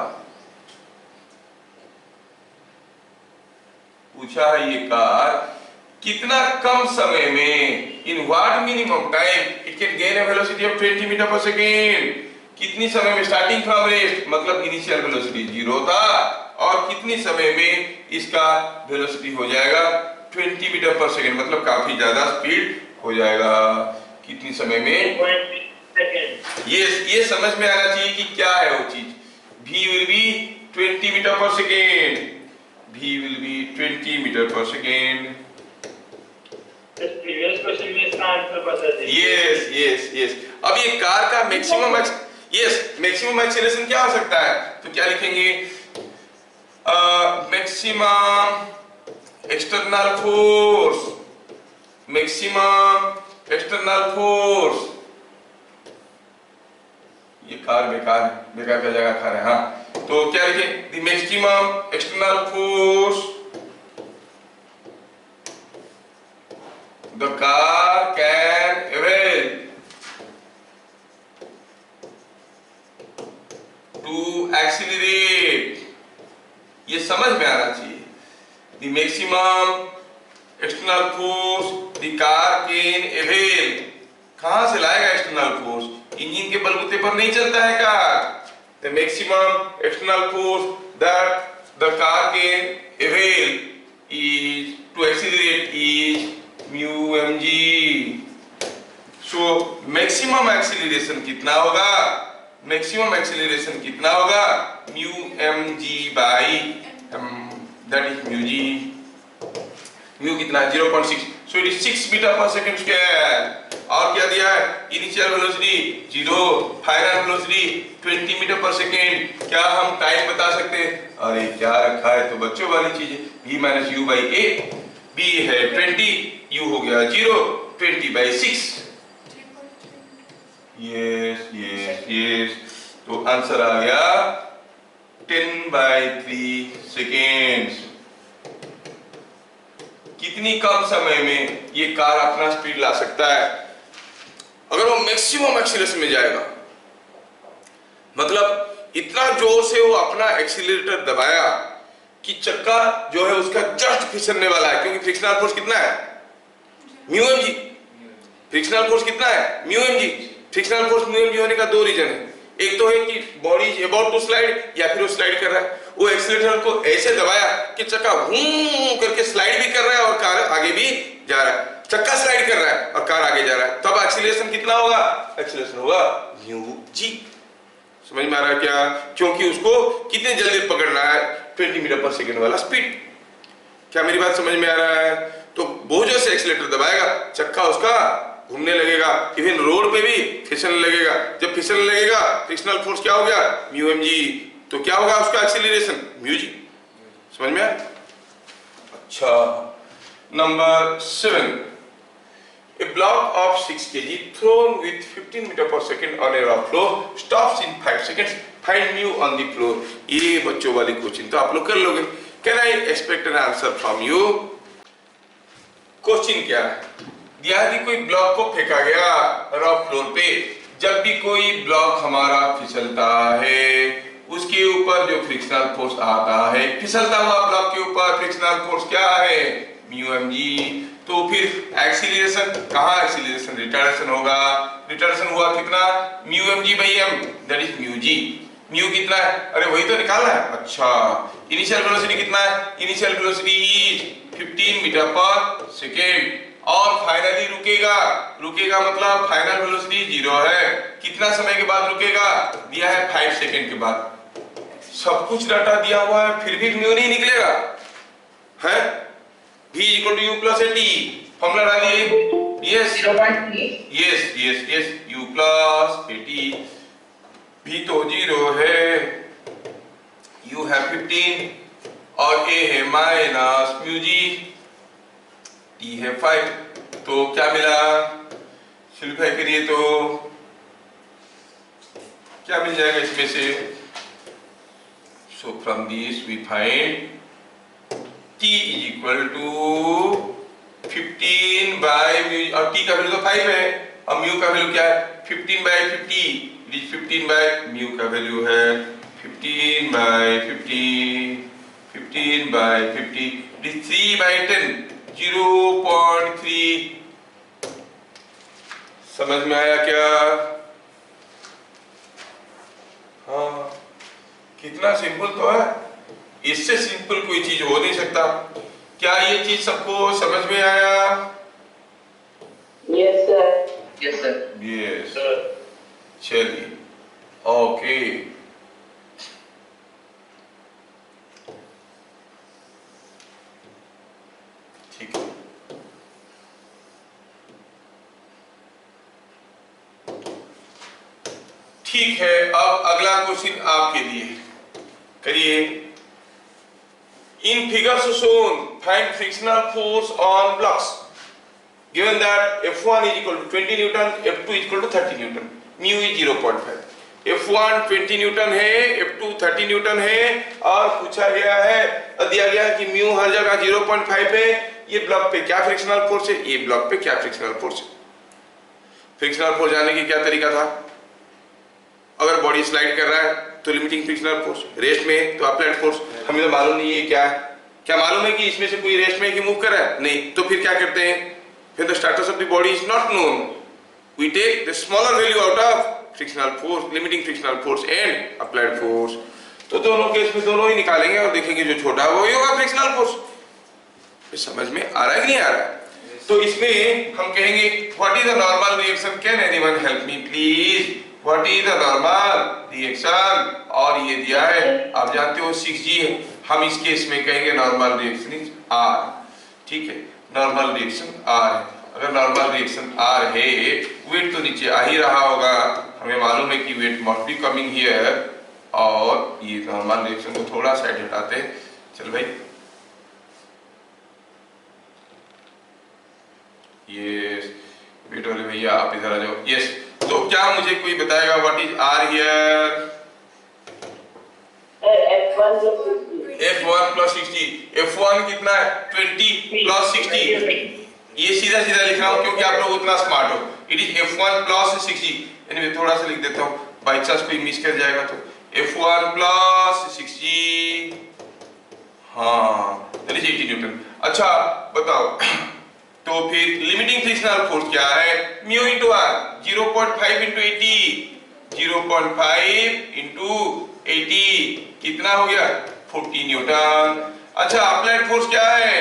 पूछा है, ये कार कितना कम समय में, in what minimum time it can gain a velocity of 20 metre per second. कितनी समय में स्टार्टिंग फ्रॉम रेस्ट, मतलब इनिशियल वेलोसिटी 0 था, और कितनी समय में इसका वेलोसिटी हो जाएगा 20 मीटर पर सेकेंड, मतलब काफी ज्यादा स्पीड हो जाएगा। कितनी समय में? 20 सेकेंड। ये समझ में आना चाहिए कि क्या है वो चीज। v will be 20 metre per second, v will be 20 metre per second. Previous question में इसका आंसर बता दीजिए। Yes yes yes. अब ये कार का मैक्सिमम मैक्सिमम एक्सीलरेशन क्या हो सकता है? तो क्या लिखेंगे? Maximum external force, maximum external force. ये कार बेकार का जगह खा रहे हैं। हाँ, तो क्या लिखे? The maximum external force the car can avail to accelerate, ये समझ में आना चाहिए। the maximum external force the car can avail, कहां से लाएगा एक्सटर्नल फोर्स? इंजन के बलबूते पर नहीं चलता है car. the maximum external force that the car can avail is to accelerate is mu mg। So maximum acceleration कितना होगा? मैक्सिमम एक्सीलरेशन कितना होगा? mu mg by that is mu g। mu कितना? 0.6, so it is 6 metre per second square. और क्या दिया है? Initial velocity 0, final velocity 20 metre per second. क्या हम टाइम बता सकते हैं? अरे क्या रखा है, तो बच्चों वाली चीज है, v minus u by a। b है 20, u हो गया 0, 20 बाई 6। यस यस यस, तो आंसर आ गया 10/3 सेकेंड्स। कितनी कम समय में ये कार अपना स्पीड ला सकता है? अगर वो मैक्सिमम एक्सीलरेशन में जाएगा, मतलब इतना जोर से वो अपना एक्सीलरेटर दबाया कि चक्का जो है उसका जस्ट फिसलने वाला है, क्योंकि फ्रिक्शनल फोर्स कितना है? Mu m g. Frictional force कितना है? Mu m g. Frictional force mu m g होने का दो रीजन है। एक तो है कि body is about to slide, या फिर वो स्लाइड कर रहा है। वो एक्सीलरेटर को ऐसे दबाया कि चक्का हूं करके स्लाइड भी कर रहा है और कार आगे भी जा रहा है। चक्का स्लाइड कर रहा है और कार आगे जा रहा है, तब एक्सीलरेशन कितना होगा? एक्सीलरेशन होगा म्यू जी। समझ में आ रहा है क्या? क्योंकि उसको कितने जल्दी पकड़ रहा है? 20 मीटर पर सेकेंड वाला स्पीड। क्या मेरी बात समझ में आ रहा है? तो बहुत जोर से एक्सीलरेटर दबाएगा, चक्का उसका घूमने लगेगा, इवन रोड पे भी फिसलने लगेगा। जब फिसलने लगेगा फ्रिक्शनल फोर्स क्या हो गया? Mu m g. तो क्या होगा उसका एक्सीलरेशन? Mu G. समझ में आया? अच्छा, number 7, a block of 6 kg thrown with 15 meter per second on a rough floor stops in 5 seconds. Find mu on the floor. ये बच्चों वाली क्वेश्चन तो आप लोग कर लोगे। Can I expect an answer from you? Question क्या है? दिया है कि कोई ब्लॉक को फेंका गया रफ फ्लोर पे। जब भी कोई ब्लॉक हमारा फिसलता है उसके ऊपर जो फ्रिक्शनल फोर्स आता है, फिसलता हुआ ब्लॉक के ऊपर फ्रिक्शनल फोर्स क्या है? Mu m g. तो फिर एक्सीलरेशन कहाँ? एक्सीलरेशन रिटार्डेशन होगा। रिटार्डेशन हुआ कितना? Mu m g by m, that is mu g. Mu कितना है? अरे वही तो निकालना है। अच्छा, इनिशियल वेलोसिटी कितना है? Initial velocity is 15 metre per second. और फाइनली रुकेगा, रुकेगा मतलब फाइनल वेलोसिटी 0 है। कितना समय के बाद रुकेगा? दिया है 5 सेकेंड के बाद। सब कुछ डाटा दिया हुआ है, फिर भी म्यू नहीं निकलेगा है? V equal to U plus AT, formula डालिए। Yes 0.3 yes yes yes, U plus AT। V तो 0 है, U है 15 और A है माइनस म्यू जी, T है 5। तो क्या मिला? सिंपलीफाई करिए तो क्या मिल जाएगा इसमें से? So from this we find T is equal to 15 by mu, और T का वैल्यू तो 5 है और म्यू का वैल्यू क्या है? 15 by 50। It is 15 by mu का वैल्यू है 15 by 50, 15 by 50, it is 3 by 10, 0.3। समझ में आया क्या? हाँ, कितना सिंपल तो है। इससे सिंपल कोई चीज हो नहीं सकता। क्या ये चीज सबको समझ में आया? Yes sir. Yes, sir. Yes. Sir. चलिए, ओके। ठीक है, ठीक है। अब अगला क्वेश्चन आपके लिए, करिए। In figures shown, find frictional force on blocks. Given that F1 is equal to 20 Newton, F2 is equal to 30 Newton, mu is 0.5. F1 20 Newton है, F2 30 Newton है, और पूछा गया है, दिया गया है कि mu हर जगह 0.5 है। ये ब्लॉक पे क्या फ्रिक्शनल फोर्स है? ये ब्लॉक पे क्या फ्रिक्शनल फोर्स है? फ्रिक्शनल फोर्स जानने की क्या तरीका था? अगर बॉडी स्लाइड कर रहा है तो लिमिटिंग फ्रिक्शनल फोर्स, रेस्ट में तो अप्लाइड फोर्स। हमें तो मालूम नहीं है क्या है। क्या मालूम है कि इसमें से कोई रेस्ट में कि मूव कर रहा है? नहीं। तो फिर क्या करते हैं? फिर the status of the body is not known, we take the smaller value out of frictional force, limiting frictional force and applied force. तो दोनों केस में दोनों ही निकालेंगे और देखेंगे जो छोटा है वो ही होगा फ्रिक्शनल फोर्स। समझ में आ रहा है कि नहीं आ रहा है? तो इसमें हम कहेंगे what is the normal reaction? Can anyone help me please? What is the normal reaction? और ये दिया है, आप जानते हो 6G है। हम इस केस में कहेंगे नॉर्मल रिएक्शन इज R। ठीक है, नॉर्मल रिएक्शन R है। अगर नॉर्मल रिएक्शन R है, वेट तो नीचे आ ही रहा होगा। हमें मालूम है कि weight must be coming here. और ये नॉर्मल रिएक्शन को थोड़ा साइड हटाते हैं। चल भाई, यस, वेट वाले भैया आप इधर आ जाओ। यस, तो क्या मुझे कोई बताएगा what is R here? F F1 plus 60, F1 कितना है 20 plus 60, ये सीधा सीधा लिख रहा हूँ क्योंकि आप लोग उतना स्मार्ट हो। It is F1 plus 60, anyway थोड़ा सा लिख देता हूँ बाई चांस कोई मिस कर जाएगा तो F1 plus 60, हाँ दैट इज 80 न्यूटन। अच्छा बताओ तो फिर लिमिटिंग फ्रिक्शनल फोर्स क्या है, mu into R, 0.5 into 80, 0.5 into 80 कितना हो गया 40 न्यूटन। अच्छा अप्लाइड फोर्स क्या है,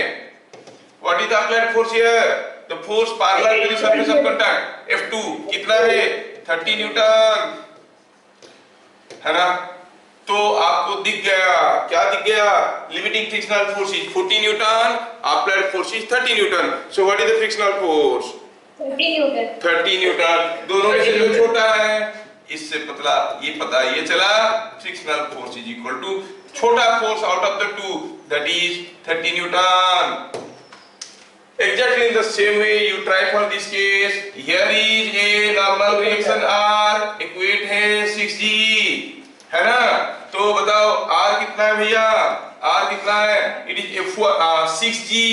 what is the applied force here, the force parallel to the surface of contact F2 कितना है 30 न्यूटन, है ना। तो आपको दिख गया, क्या दिख गया, limiting frictional force is 40 Newton, applied force is 30 Newton. So what is the frictional force 30 Newton. 30 Newton. दोनों में से जो छोटा है इससे पतला ये चला, frictional force is equal to छोटा force out of the two that is 30 newton. Exactly in the same way you try for this case. Here is a normal reaction R, equate है 60, है ना। तो बताओ R कितना है भैया, R कितना है, it is F1 6G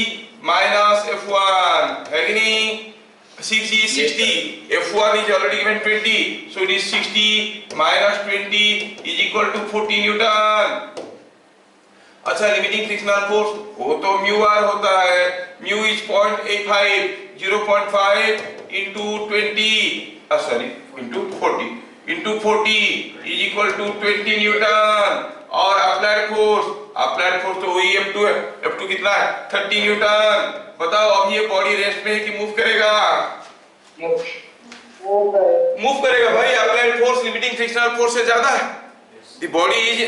minus F1 है कि नहीं, 6G is 60, F1 is already given 20, so it is 60 minus 20 is equal to 40 Newton। अच्छा लिमिटिंग फ्रिक्शनल फोर्स वो तो म्यू आर होता है, mu is 0.85, 0.5 into 20 sorry into 40 into 40 is equal to 20 Newton. और अप्लाइड फोर्स तो वही F2 है, F2 कितना है 30 न्यूटन। बताओ अब ये बॉडी रेस्ट में है कि मूव करेगा, मूव करेगा भाई, applied force limiting frictional force से ज्यादा है। The body is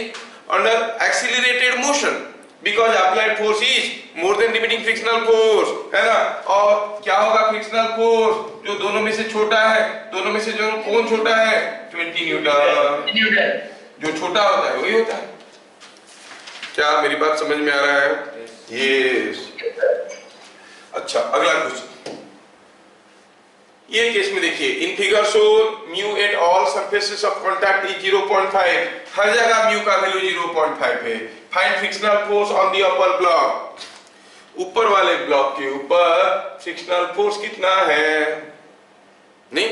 under accelerated motion because applied force is more than limiting frictional force, है ना। और क्या होगा फ्रिक्शनल फोर्स, जो दोनों में से छोटा है, दोनों में से जो कौन छोटा है 20 न्यूटन, जो छोटा होता है वही होता है। क्या मेरी बात समझ में आ रहा है, यस। अच्छा अगला क्वेश्चन, ये केस में देखिए, in figure show mu at all surfaces of contact is 0.5, हर जगह म्यू का वैल्यू 0.5 है। Find frictional force on the upper block, ऊपर वाले ब्लॉक के ऊपर फ्रिक्शनल फोर्स कितना है, नहीं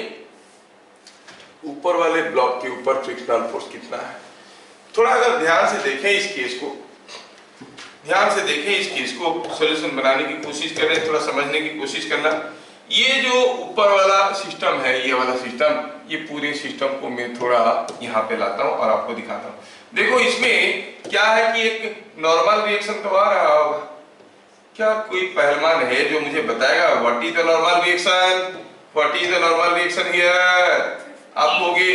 ऊपर वाले ब्लॉक के ऊपर फ्रिक्शनल फोर्स कितना है। थोड़ा अगर ध्यान से देखें इस केस को, ध्यान से देखें इस केस को, सॉल्यूशन बनाने की कोशिश करें, थोड़ा समझने की कोशिश करना। ये जो ऊपर वाला सिस्टम है, ये वाला सिस्टम, ये पूरे सिस्टम को मैं थोड़ा यहाँ पे लाता हूँ और आपको दिखाता हूँ। देखो इसमें क्या है कि एक नॉर्मल रिएक्शन तो आ रहा होगा, क्या कोई पहलवान है जो मुझे बताएगा what is the normal reaction, what is the normal reaction here. आप होगे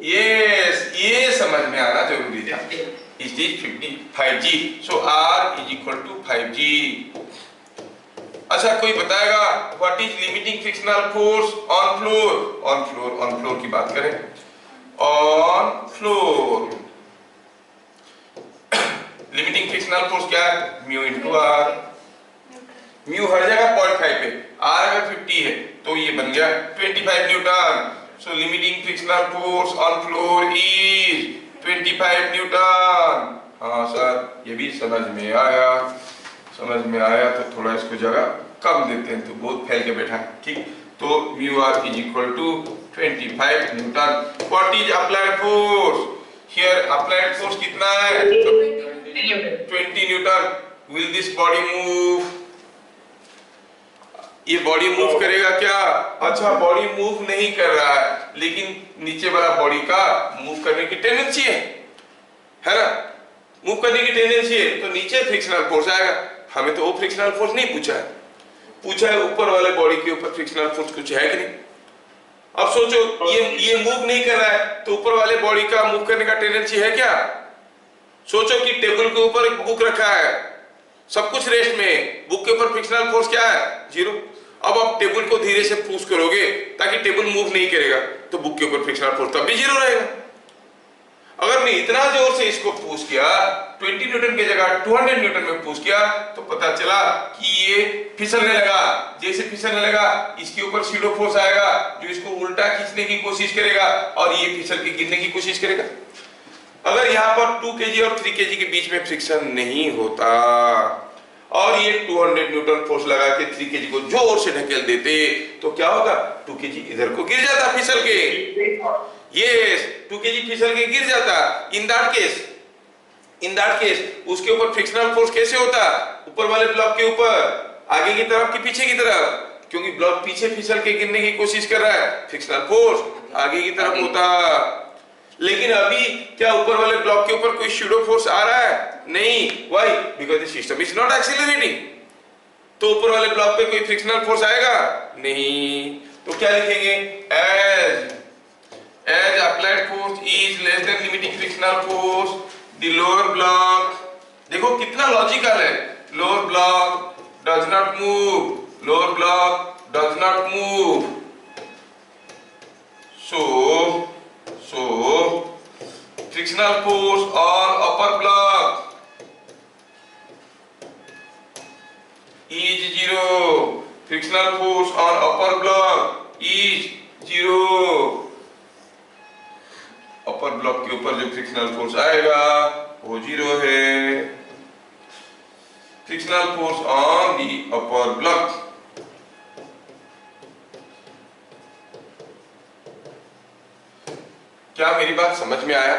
यस, ये समझ में आना जरूरी था। It is 55G, so R is equal to 5G। अच्छा कोई बताएगा what is limiting frictional force on floor, on floor की बात करें, on floor limiting frictional force क्या है, म्यू इंटू आर। म्यू हर जगह 0.5 पे, आर अगर 50 है तो ये बन गया 25 Newton. So limiting frictional force on floor is 25 Newton. हाँ सर ये भी समझ में आया, समझ में आया। तो थोड़ा इसको जगह कम देते हैं, तो बहुत फैल के बैठा है, ठीक। तो mu R is equal to 25 newton. What is applied force here, applied force कितना है 20 newton. Will this body move, ये बॉडी मूव करेगा क्या, अच्छा बॉडी मूव नहीं कर रहा है, लेकिन नीचे वाला बॉडी का मूव करने की टेंडेंसी है ना, मूव करने की टेंडेंसी है, तो नीचे फ्रिक्शनल फोर्स आएगा। हमें तो वो फ्रिक्शनल फोर्स नहीं पूछा है, पूछा है ऊपर वाले बॉडी के ऊपर फ्रिक्शनल फोर्स कुछ है कि नहीं। अब सोचो ये मूव नहीं कर रहा है, तो ऊपर वाले बॉडी का मूव करने का टेंडेंसी है क्या। सोचो कि टेबल के ऊपर एक बुक रखा है, सब कुछ रेस्ट में है, बुक के ऊपर फ्रिक्शनल फोर्स क्या है 0। अब आप टेबल को धीरे से पुश करोगे ताकि टेबल मूव नहीं करेगा, तो बुक के ऊपर फ्रिक्शनल फोर्स तब भी 0 रहेगा। अगर मैं इतना जोर से इसको पुश किया, 20 न्यूटन की जगह 200 न्यूटन में पुश किया, तो पता चला कि ये फिसलने लगा। जैसे फिसलने लगा, इसके ऊपर सीडो फोर्स आएगा जो इसको उल्टा खींचने की कोशिश करेगा और ये फिसल के गिरने की कोशिश करेगा। अगर यहाँ पर 2 kg और 3 kg के बीच में फ्रिक्शन नहीं होता और ये 200 न्यूटन फोर्स लगा के 3 kg को जोर से ढकेल देते तो क्या होगा, 2 kg इधर को गिर जाता फिसल के, यस 2 kg फिसल के गिर जाता। इन दैट केस उसके ऊपर फ्रिक्शनल फोर्स कैसे होता, ऊपर वाले ब्लॉक के ऊपर, आगे की तरफ कि पीछे की तरफ, क्योंकि ब्लॉक पीछे फिसल के गिरने की कोशिश कर रहा है, फ्रिक्शनल फोर्स आगे की तरफ होता। लेकिन अभी क्या ऊपर वाले ब्लॉक के ऊपर कोई शूडो फोर्स आ रहा है, नहीं, why, because the system is not accelerating. तो ऊपर वाले ब्लॉक पे कोई फ्रिक्शनल फोर्स आएगा नहीं, तो क्या लिखेंगे, as applied force is less than limiting frictional force, the lower block, देखो कितना लॉजिकल है, lower block does not move, lower block does not move, so frictional force on upper block is 0, frictional force on upper block is 0, upper block के ऊपर जो frictional force आएगा वो 0 है, frictional force on the upper block। क्या मेरी बात समझ में आया?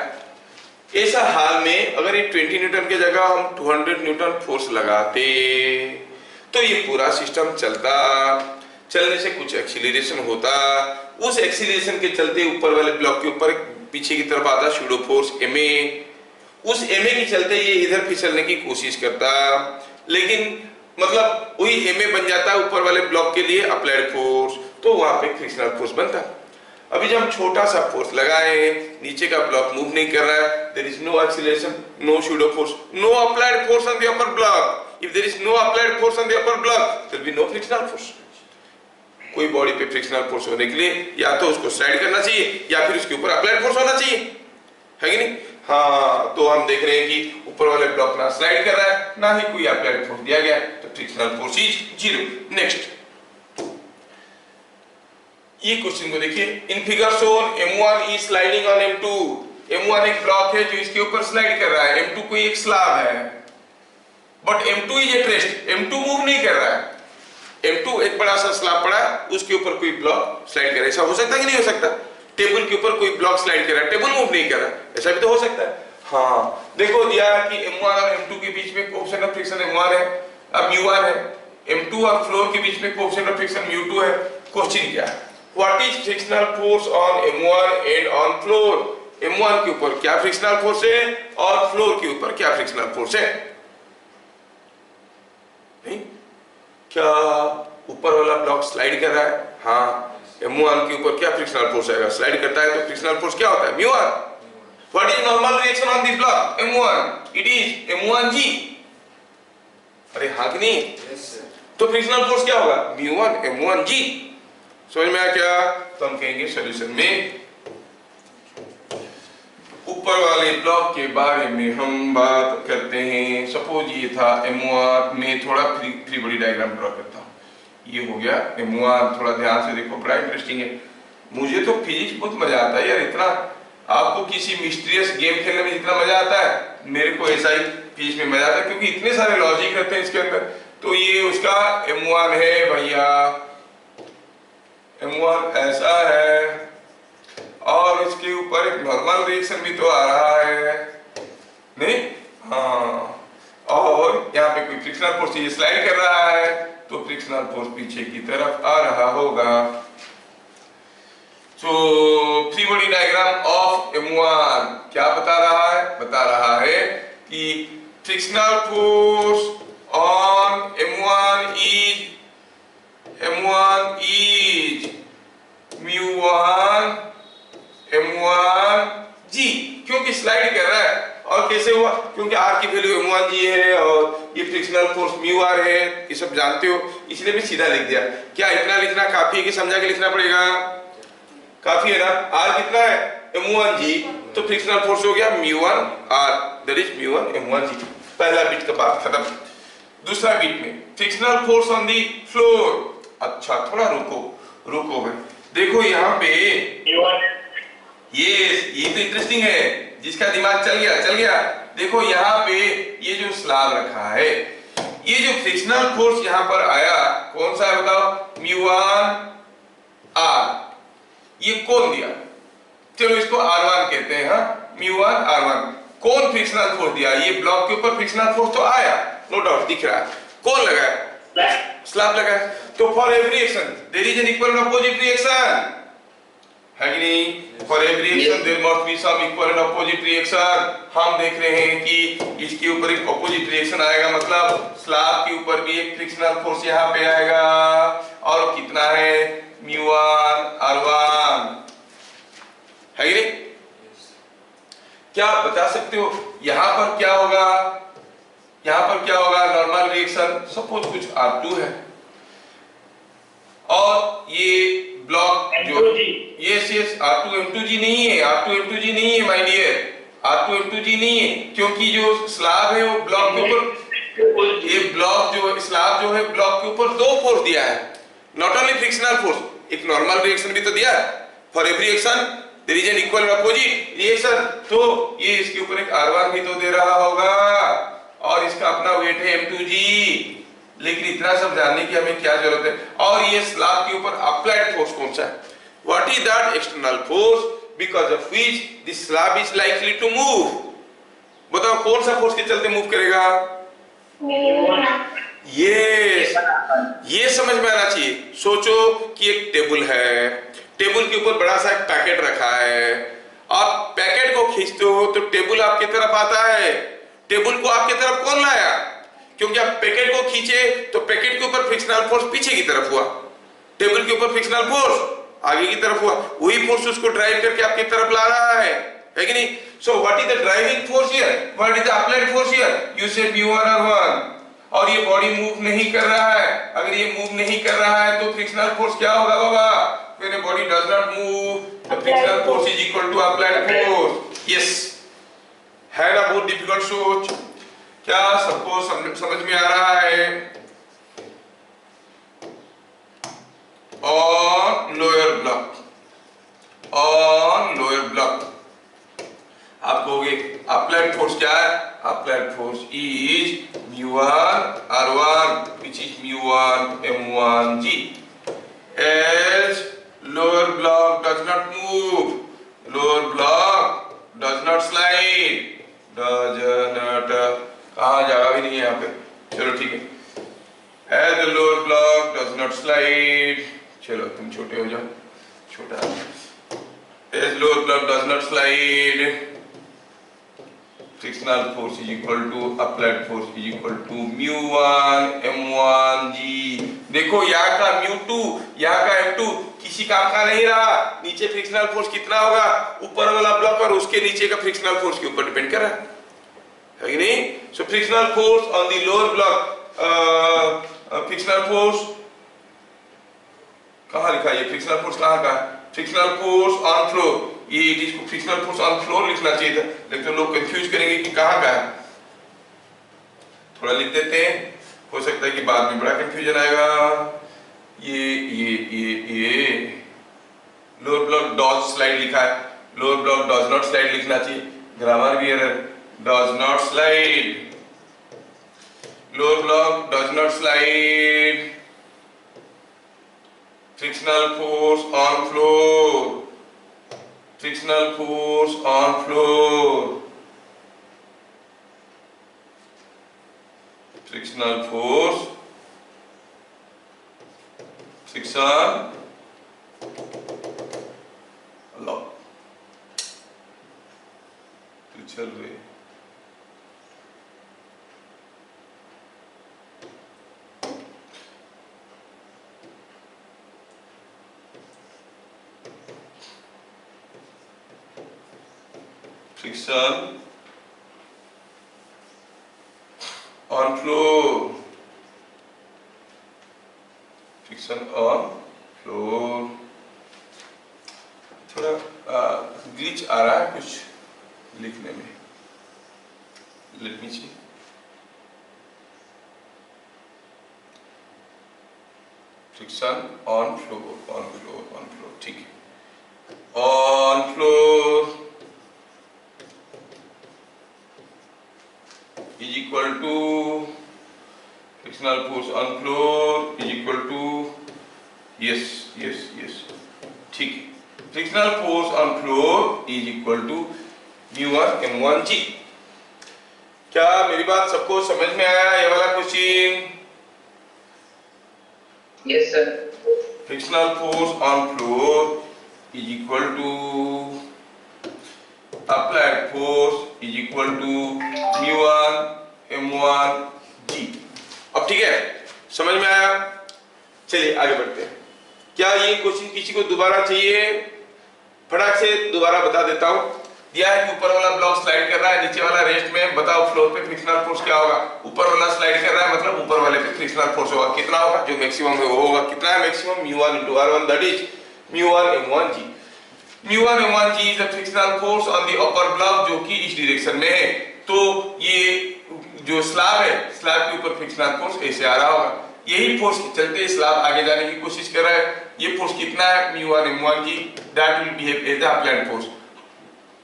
ऐसा हाल में अगर ये 20 न्यूटन की जगह हम 200 न्यूटन फोर्स लगाते तो ये पूरा सिस्टम चलता, चलने से कुछ एक्सीलरेशन होता, उस एक्सीलरेशन के चलते ऊपर वाले ब्लॉक के ऊपर पीछे की तरफ आता शूडो फोर्स ma, उस ma के चलते ये इधर फिसलने की कोशिश करता, लेकिन मतलब वही ma बन जाता ऊपर वाले ब्लॉक के लिए अप्लाइड फोर्स, तो वहां पे फ्रिक्शनल फोर्स बनता। अभी जब हम छोटा सा फोर्स लगाए, नीचे का ब्लॉक मूव नहीं कर रहा है, there is no acceleration, no pseudo force, no applied force on the upper block. If there is no applied force on the upper block there will be no frictional force. कोई बॉडी पे फ्रिक्शनल फोर्स होने के लिए या तो उसको स्लाइड करना चाहिए या फिर उसके ऊपर अप्लाइड फोर्स होना चाहिए, है कि नहीं? हाँ, तो हम देख रहे हैं कि ऊपर वाले ब्लॉक ना स्लाइड कर रहा है ना ही कोई अप्लाइड फोर्स दिया गया, तो फ्रिक्शनल फोर्स इज 0। नेक्स्ट ये क्वेश्चन को देखिए, इन figure shown M1 is sliding on M2, M1 एक ब्लॉक है जो इसके ऊपर स्लाइड कर रहा है, M2 कोई एक स्लैब है, but M2 is at rest, M2 move नहीं कर रहा है, M2 एक बड़ा सा स्लैब पड़ा है, उसके ऊपर कोई ब्लॉक स्लाइड कर रहा है। ऐसा हो सकता है कि नहीं हो सकता? टेबल के ऊपर कोई ब्लॉक स्लाइड कर रहा है, टेबल मूव नहीं कर रहा है, ऐसा भी तो हो सकता है। हाँ, देखो दिया है कि M1 और M2 के बीच में कोएफिशिएंट ऑफ फ्रिक्शन M1 है, अब μ1 है, M2 और फ्लोर के बीच में कोएफिशिएंट ऑफ फ्रिक्शन μ2 है। क्वेश्चन क्या है? What is frictional force on M1 and on floor? M1 के ऊपर क्या फ्रिक्शनल फोर्स है और फ्लोर के ऊपर क्या फ्रिक्शनल फोर्स है? नहीं? क्या ऊपर वाला ब्लॉक स्लाइड कर रहा है? हाँ, M1 के ऊपर क्या फ्रिक्शनल फोर्स आएगा? स्लाइड करता है तो फ्रिक्शनल फोर्स क्या होता है? μ1। What is normal reaction on this block? M1. It is M1G. अरे हाँ कि नहीं? Yes sir. तो फ्रिक्शनल फोर्स क्या होगा? μ1 M1G। समझ में आया क्या? तो हम कहेंगे सॉल्यूशन में ऊपर वाले ब्लॉक के बारे में हम बात करते हैं। सपोज ये था M1 में, थोड़ा फ्री बॉडी डायग्राम ड्रॉ करता हूँ। ये हो गया M1, थोड़ा ध्यान से देखो, बड़ा इंटरेस्टिंग है। मुझे तो फिजिक्स बहुत मजा आता है यार, इतना आपको किसी मिस्टीरियस गेम खेलने में जितना मजा आता है मेरे को ऐसा ही फिजिक्स में मजा आता है, क्योंकि इतने सारे लॉजिक रहते हैं इसके अंदर। तो ये उसका M1 है भैया, M1 ऐसा है और इसके ऊपर एक नॉर्मल रिएक्शन भी तो आ रहा है, नहीं? हाँ, और यहाँ पे कोई फ्रिक्शनल फोर्स ये स्लाइड कर रहा है तो फ्रिक्शनल फोर्स पीछे की तरफ आ रहा होगा। So free body diagram of M1 क्या बता रहा है? बता रहा है कि frictional force on M1 is μ1 M1G, क्योंकि स्लाइड कर रहा है। और कैसे हुआ? क्योंकि R की वैल्यू M1G है और ये फ्रिक्शनल फोर्स μR है, ये सब जानते हो, इसलिए भी सीधा लिख दिया। क्या इतना लिखना काफी है कि समझा के लिखना पड़ेगा? काफी है ना? R कितना है? M1G, तो फ्रिक्शनल फोर्स हो गया μ1R, दैट इज μ1 M1G। पहला बिट का बात खत्म। दूसरा बिट में frictional force on the floor. अच्छा, थोड़ा रुको भाई, देखो यहाँ पे ये तो इंटरेस्टिंग है। जिसका दिमाग चल गया। देखो यहाँ पे ये जो स्लैब रखा है, ये जो फ्रिक्शनल फोर्स यहाँ पर आया कौन सा है बताओ? μ1 r। ये कौन दिया? चलो इसको r1 कहते हैं। हाँ, μ1 r1 कौन फ्रिक्शनल फोर्स दिया? ये ब्लॉक के ऊपर फ्रिक्शनल फोर्स तो आया, नो डाउट दिख रहा है। कौन लगाया? स्लैब लगाया। तो for every action there is an equal and opposite reaction, है कि नहीं? For every action there must be some equal and opposite reaction. हम देख रहे हैं कि इसके ऊपर एक अपोजिट रिएक्शन आएगा, मतलब स्लैब के ऊपर भी एक फ्रिक्शनल फोर्स यहाँ पे आएगा। और कितना है? μ1 r1, है कि नहीं? क्या बता सकते हो यहां पर क्या होगा? यहां पर क्या होगा? नॉर्मल रिएक्शन, सपोज कुछ R2 है और ये ब्लॉक जो यस R2 M2G नहीं है, R2 M2G नहीं है माय डियर, R2 M2G नहीं है, क्योंकि जो स्लैब है वो ब्लॉक के ऊपर, ये ब्लॉक जो स्लैब जो है ब्लॉक के ऊपर दो फोर्स दिया है, नॉट ओनली फ्रिक्शनल फोर्स, एक नॉर्मल रिएक्शन भी तो दिया है। For every reaction there is an equal and opposite reaction, तो ये इसके ऊपर एक R1 भी तो दे रहा होगा और इसका अपना वेट है M2G। लेकिन इतना सब जानने की हमें क्या जरूरत है? और ये स्लैब के ऊपर अप्लाइड फोर्स कौन सा है? What is that external force because of which this slab is likely to move? बताओ कौन सा फोर्स के चलते मूव करेगा? ये समझ में आना चाहिए। सोचो कि एक टेबल है, टेबल के ऊपर बड़ा सा एक पैकेट रखा है, आप पैकेट को खींचते हो तो टेबल आपकी तरफ आता है। टेबल को आपकी तरफ कौन लाया? क्योंकि आप पैकेट को खींचे तो पैकेट के ऊपर फ्रिक्शनल फोर्स पीछे की तरफ हुआ, टेबल के ऊपर फ्रिक्शनल फोर्स आगे की तरफ हुआ, वही फोर्स उसको ड्राइव करके आपकी तरफ ला रहा है कि नहीं? So what is the driving force here? What is the applied force here? You से μ1 r1। और ये बॉडी मूव नहीं कर रहा है, अगर ये मूव नहीं कर रहा है तो फ्रिक्शनल फोर्स क्या होगा बाबा? When a body does not move, the frictional force is equal to applied force. Yes. है ना बहुत डिफिकल्ट सोच? क्या सबको समझ में आ रहा है? On lower block, on lower block, आप कहोगे applied force क्या है? Applied force is μ1 r1 which is μ1 m1g. As lower block does not move, lower block does not slide, does not, कहाँ जगह भी नहीं है यहाँ पे, चलो ठीक है। As the lower block does not slide, चलो तुम छोटे हो जाओ, छोटा। As lower block does not slide, frictional force is equal to applied force is equal to μ1 m1g। देखो यहाँ का μ2 यहाँ का m2 किसी काम का नहीं रहा। नीचे फ्रिक्शनल फोर्स कितना होगा? ऊपर वाला ब्लॉक और उसके नीचे का फ्रिक्शनल फोर्स के ऊपर डिपेंड कर रहा है कि नहीं? सो frictional force on the lower block, frictional force कहाँ लिखा है? ये फ्रिक्शनल फोर्स कहाँ का? फ्रिक्शनल फोर्स ऑन फ्लोर, ये इसको फ्रिक्शनल फोर्स ऑन फ्लोर लिखना चाहिए था, लेकिन लोग कंफ्यूज करेंगे कि कहाँ का है। थोड़ा लिख देते हैं, हो सकता है कि बाद में बड़ा कंफ्यूजन आएगा। ये लोअर ब्लॉक डॉज स्लाइड लिखा है, lower block does not slide लिखना चाहिए, ग्रामर भी error, does not slide, lower block does not slide, frictional force on floor, frictional force on floor, frictional force, friction, Allah, तो चल रहे friction on floor, friction on floor। थोड़ा ग्लिच आ रहा है कुछ लिखने में, let me see. Friction on floor, on floor, on floor, ठीक है, on floor, frictional force on floor is equal to μ1 m1g। क्या मेरी बात सबको समझ में आया ये वाला question? Yes, sir. Frictional force on floor is equal to applied force is equal to μ1 m1g। अब ठीक है, समझ में आया? चलिए आगे बढ़ते हैं। क्या ये क्वेश्चन किसी को दोबारा चाहिए? फटाक से दोबारा बता देता हूं। दिया है कि ऊपर वाला ब्लॉक स्लाइड कर रहा है, नीचे वाला रेस्ट में, बताओ फ्लोर पे फ्रिक्शनल फोर्स क्या होगा? ऊपर वाला स्लाइड कर रहा है मतलब ऊपर वाले पे फ्रिक्शनल फोर्स होगा। कितना होगा? जो मैक्सिमम है वो होगा। कितना है maximum? μ1 × r1 that is μ1 m1g। μ1 m1g is the frictional force on the upper block जो कि इस डायरेक्शन में है। तो ये जो स्लैब है, स्लैब के ऊपर फ्रिक्शनल फोर्स ऐसे आ रहा होगा। यही फोर्स के चलते स्लैब आगे जाने की कोशिश कर रहा है। ये फोर्स कितना है? μ1 m1g that will behave as the applied force.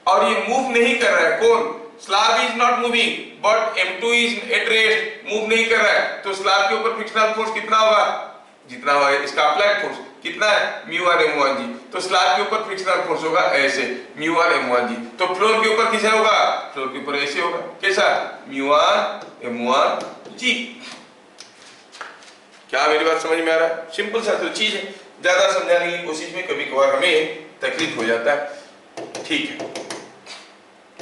और ये मूव नहीं कर रहा है। कौन? Slab is not moving but m2 is at rest, move नहीं कर रहा है। तो स्लैब के ऊपर फ्रिक्शनल फोर्स कितना होगा? जितना होगा इसका अप्लाइड फोर्स कितना है? μ1 m1g। तो स्लैब के ऊपर फ्रिक्शनल फोर्स होगा ऐसे μ1 m1g। तो फ्लोर के ऊपर किसे होगा? फ्लोर के ऊपर ऐसे होगा। कैसा? μ1 m1g। क्या मेरी बात समझ में आ रहा है? सिंपल सा तो चीज है, ज्यादा समझाने की कोशिश में कभी कभार हमें तकलीफ हो जाता है। ठीक है,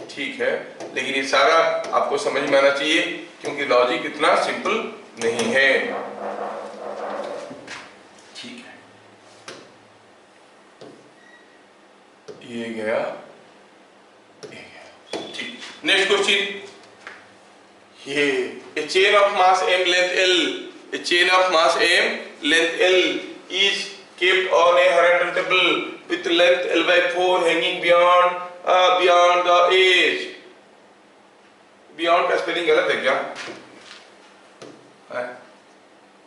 ठीक है, लेकिन ये सारा आपको समझ में आना चाहिए क्योंकि लॉजिक इतना सिंपल नहीं है। ठीक है, ये गया, ये गया। ठीक, नेक्स्ट क्वेश्चन। ये a chain of mass m length L, a chain of mass m length L is kept on a horizontal table with length L/4 hanging beyond the edge। beyond का स्पेलिंग गलत है क्या?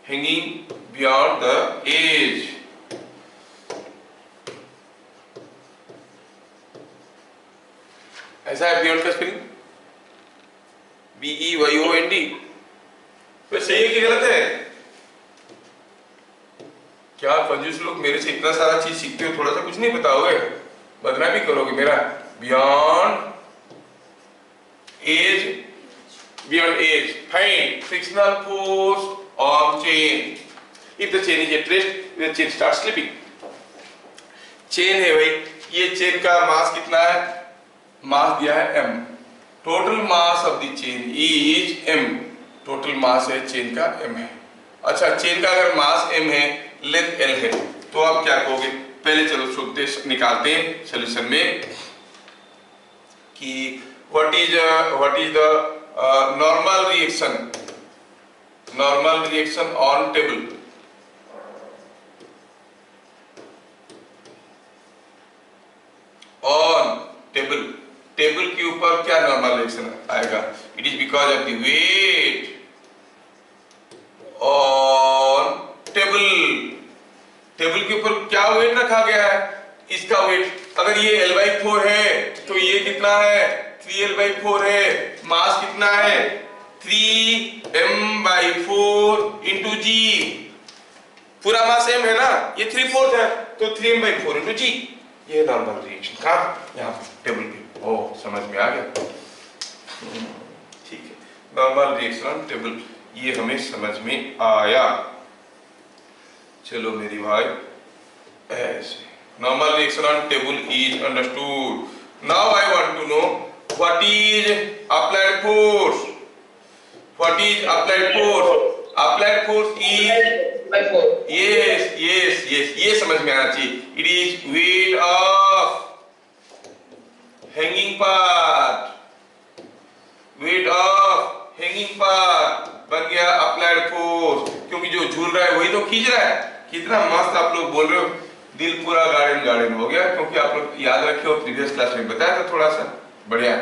hanging beyond the edge। ऐसा है beyond का स्पेलिंग? BEYOND। तो सही है कि गलत है? क्या कंजूस लोग मेरे से इतना सारा चीज सीखते हो, थोड़ा सा कुछ नहीं बताओगे? बदनामी करोगे मेरा। Beyond edge, beyond edge find frictional force on chain if the chain is at rest, the chain start slipping. Chain है भाई, ये चेन का मास कितना है? मास दिया है m। Total mass of the chain is m। Total mass है चेन का m है। अच्छा, चेन का अगर मास m है, लेंथ l है, तो आप क्या कहोगे? पहले चलो सूत्र निकालते हैं सॉल्यूशन में कि what is the normal reaction on table. On table, table के ऊपर क्या नॉर्मल रिएक्शन आएगा? It is because of the weight on table. Table के ऊपर क्या वेट रखा गया है? इसका वेट। अगर ये L/4 है तो ये कितना है? 3L/4 है। मास कितना है? 3m/4 × g। पूरा मास m है ना, ये 3/4 है तो 3m/4 × g। ये नॉर्मल रिएक्शन का यहाँ टेबल पे। ओह, समझ में आ गया? ठीक है, नॉर्मल रिएक्शन ऑन टेबल, ये हमें समझ में आया। चलो मेरी भाई, ऐसे normal reaction on table is understood. Now I want to know what is applied force. What is applied force? Applied force is yes, ये समझ में आना चाहिए। It is weight of hanging part, weight of hanging part बन गया अप्लाइड फोर्स, क्योंकि जो झूल रहा है वही तो खींच रहा है। कितना मस्त आप लोग बोल रहे हो, दिल पूरा गार्डन हो गया, क्योंकि आप लोग याद रखे हो प्रीवियस क्लास में बताया था थोड़ा सा। बढ़िया।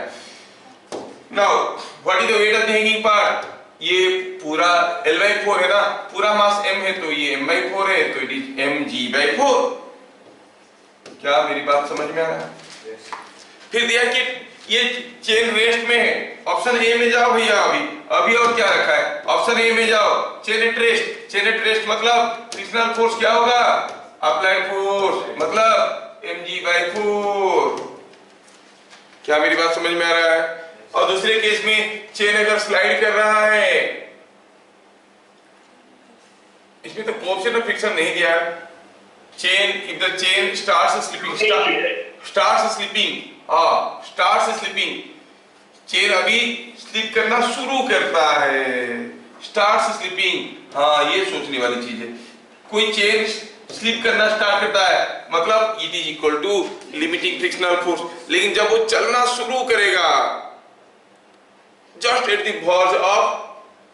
Now what is the weight of the hanging part? ये पूरा L/4 है ना, पूरा मास m है तो ये m/4 है, तो इट इज mg/4। क्या मेरी बात समझ में आ रहा है? फिर दिया कि ये चेन रेस्ट में है। ऑप्शन ए में जाओ भैया। अभी और क्या रखा है? ऑप्शन ए में जाओ, chain at rest. Chain at rest मतलब फ्रिक्शनल फोर्स क्या होगा? अप्लाइड फोर्स मतलब mg/4 समझ में आ रहा है। और दूसरे केस में चेन अगर स्लाइड कर रहा है, इसमें तो कोएफिशिएंट ऑफ फ्रिक्शन नहीं दिया। Chain, if the chain starts slipping, starts slipping, chain अभी स्लिप करना शुरू करता है, स्टार्ट्स स्लिपिंग। हाँ, ये सोचने वाली चीज है। कोई चेन स्लिप करना स्टार्ट करता है मतलब it is equal to limiting frictional force. लेकिन जब वो चलना शुरू करेगा, just at the verge of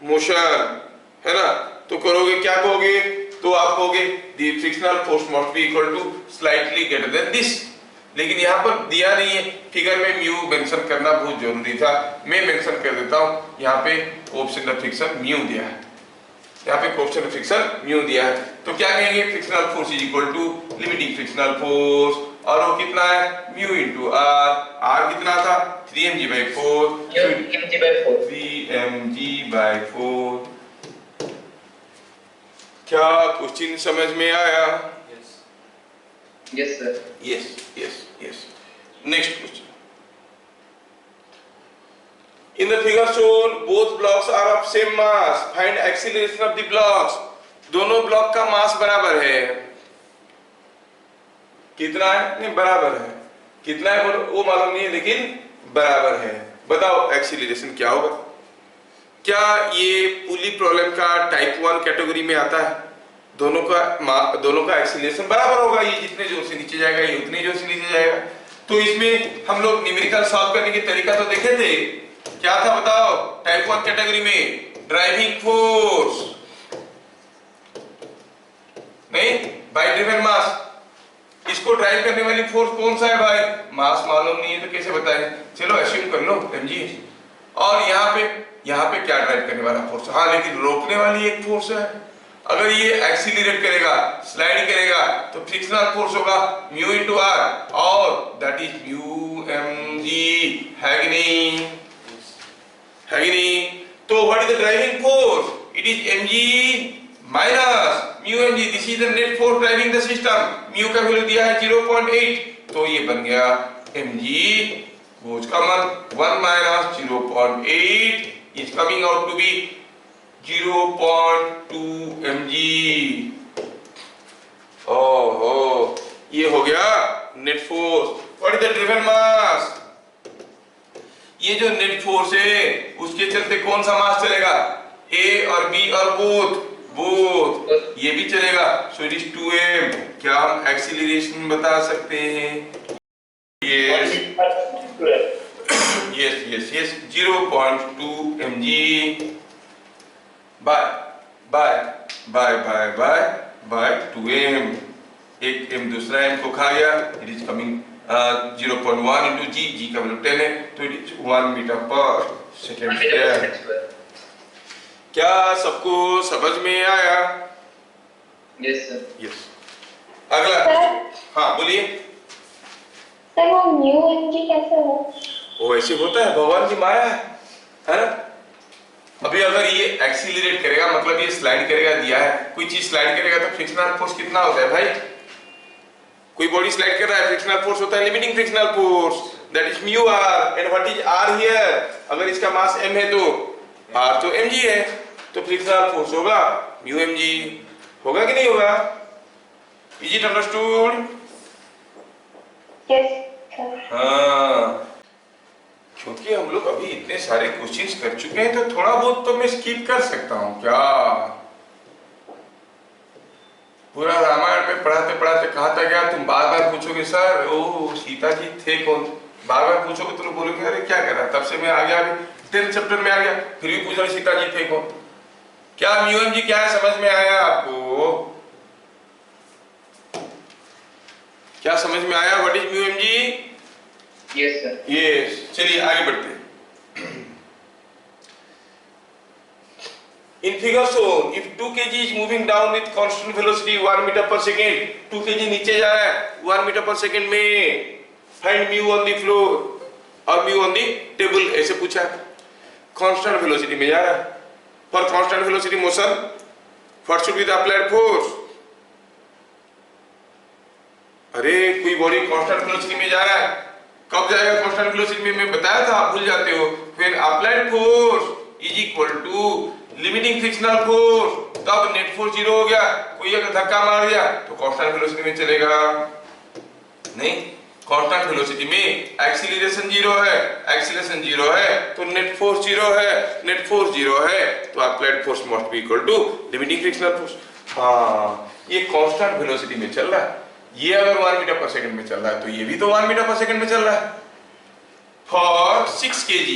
motion, है ना, तो करोगे क्या कहोगे, तो आप कहोगे the frictional force must be equal to slightly greater than this. लेकिन यहाँ पर दिया नहीं है, फिगर में म्यू मेंशन करना बहुत जरूरी था, मैं मेंशन कर देता हूँ। यहाँ पे कोएफिशिएंट ऑफ फ्रिक्शन म्यू दिया है, यहाँ पे कोएफिशिएंट ऑफ फ्रिक्शन म्यू दिया है, तो क्या कहेंगे, frictional force is equal to limiting frictional force, और वो कितना है, म्यू इनटू आर। आर कितना था, 3mg/4, 3mg/4। क्या क्वेश्चन समझ में आया? Yes, sir. Yes, yes, yes. Next question. In the figure shown, both blocks are of same mass. Find acceleration of the blocks. दोनों ब्लॉक का मास बराबर है। कितना है? नहीं, बराबर है। कितना है वो मालूम नहीं है, लेकिन बराबर है। बताओ एक्सीलरेशन क्या होगा? क्या ये पुली प्रॉब्लम का टाइप 1 कैटेगरी में आता है? दोनों का एक्सीलरेशन बराबर होगा, ये जितने जोर से नीचे जाएगा ये उतने जोर से नीचे जाएगा। तो इसमें हम लोग न्यूमेरिकल सॉल्व करने के तरीका तो देखे थे, क्या था बताओ? टाइप 1 कैटेगरी में ड्राइविंग फोर्स नहीं, बाय ड्रिवन मास। इसको ड्राइव करने वाली फोर्स कौन सा है भाई? मास मालूम नहीं है तो कैसे बताएं? चलो एज्यूम कर लो mg। और यहाँ पे क्या ड्राइव करने वाला फोर्स? हाँ, लेकिन रोकने वाली एक फोर्स है। अगर ये एक्सीलरेट करेगा, स्लाइड करेगा, तो फ्रिक्शनल फोर्स होगा म्यू इनटू आर, और दैट इज म्यू mg, है कि नहीं? है कि नहीं? तो what is the driving force? It is mg minus mu mg। This is the net force driving the system. Mu का वैल्यू दिया है 0.8, तो ये बन गया mg, वो common 1 minus 0.8 is coming out to be 0.2 mg। ओहो, ये हो गया net force. What is the driven मास? ये जो नेट फोर्स है उसके चलते कौन सा मास चलेगा? ए और बी और बोथ ये भी चलेगा। So it is 2m। क्या हम एक्सीलरेशन बता सकते हैं? Yes yes yes yes, 0.2 mg by 2m। एक m दूसरा m को खा गया, it is coming 0.1 into g का वैल्यू 10 है, तो it is 1 metre per second square. क्या सबको समझ में आया? Yes, sir. यस। अगला, हाँ बोलिए। सर वो म्यू mg कैसे हो? वो ऐसे होता है, भगवान की माया है ना। अभी अगर ये एक्सीलरेट करेगा मतलब ये स्लाइड करेगा, दिया है कोई चीज स्लाइड करेगा तो फ्रिक्शनल फोर्स कितना होता है भाई? कोई बॉडी स्लाइड कर रहा है, फ्रिक्शनल फोर्स होता है limiting frictional force, that is mu R. And what is R here? अगर इसका मास m है तो आर तो mg है, तो फ्रिक्शनल फोर्स होगा म्यू mg। होगा कि नहीं होगा? Is it understood? Yes sir. हाँ, क्योंकि हम लोग अभी इतने सारे क्वेश्चंस कर चुके हैं तो थोड़ा बहुत तो मैं स्किप कर सकता हूँ क्या? पूरा रामायण में पढ़ाते पढ़ाते कहाँ तक गया? तुम बार बार पूछोगे सर ओ सीता जी थे कौन? बार बार पूछोगे तो लोग बोलोगे अरे क्या कर रहा? तब से मैं आ गया, अभी 10th चैप्टर में आ गया, फिर भी पूछ रहे सीता जी थे कौन? क्या म्यू mg क्या है, समझ में आया आपको? क्या समझ में आया? What is mu mg? Yes, sir. Yes. चलिए आगे बढ़ते हैं। In figure shown, if 2 kg is moving down with constant velocity 1 meter per second, 2 kg नीचे जा रहा है 1 meter per second में, find mu on the floor और mu on the table, ऐसे पूछा। constant velocity में जा रहा है, for constant velocity motion, what should be the applied force? अरे कोई बॉडी constant velocity में जा रहा है कब जाएगा कांस्टेंट वेलोसिटी में? मैं बताया था, आप भूल जाते हो। When applied force is equal to limiting frictional force, तब नेट फोर्स 0 हो गया। कोई अगर धक्का मार दिया तो कांस्टेंट वेलोसिटी में चलेगा नहीं। कांस्टेंट वेलोसिटी में एक्सीलरेशन 0 है, एक्सीलरेशन 0 है तो नेट फोर्स 0 है, नेट फोर्स 0 है तो applied force must be equal to limiting frictional force. हाँ, ये कांस्टेंट वेलोसिटी में चल रहा है। ये अगर 1 मीटर पर सेकंड में चल रहा है तो ये भी तो 1 मीटर पर सेकंड में चल रहा है। For 6 kg,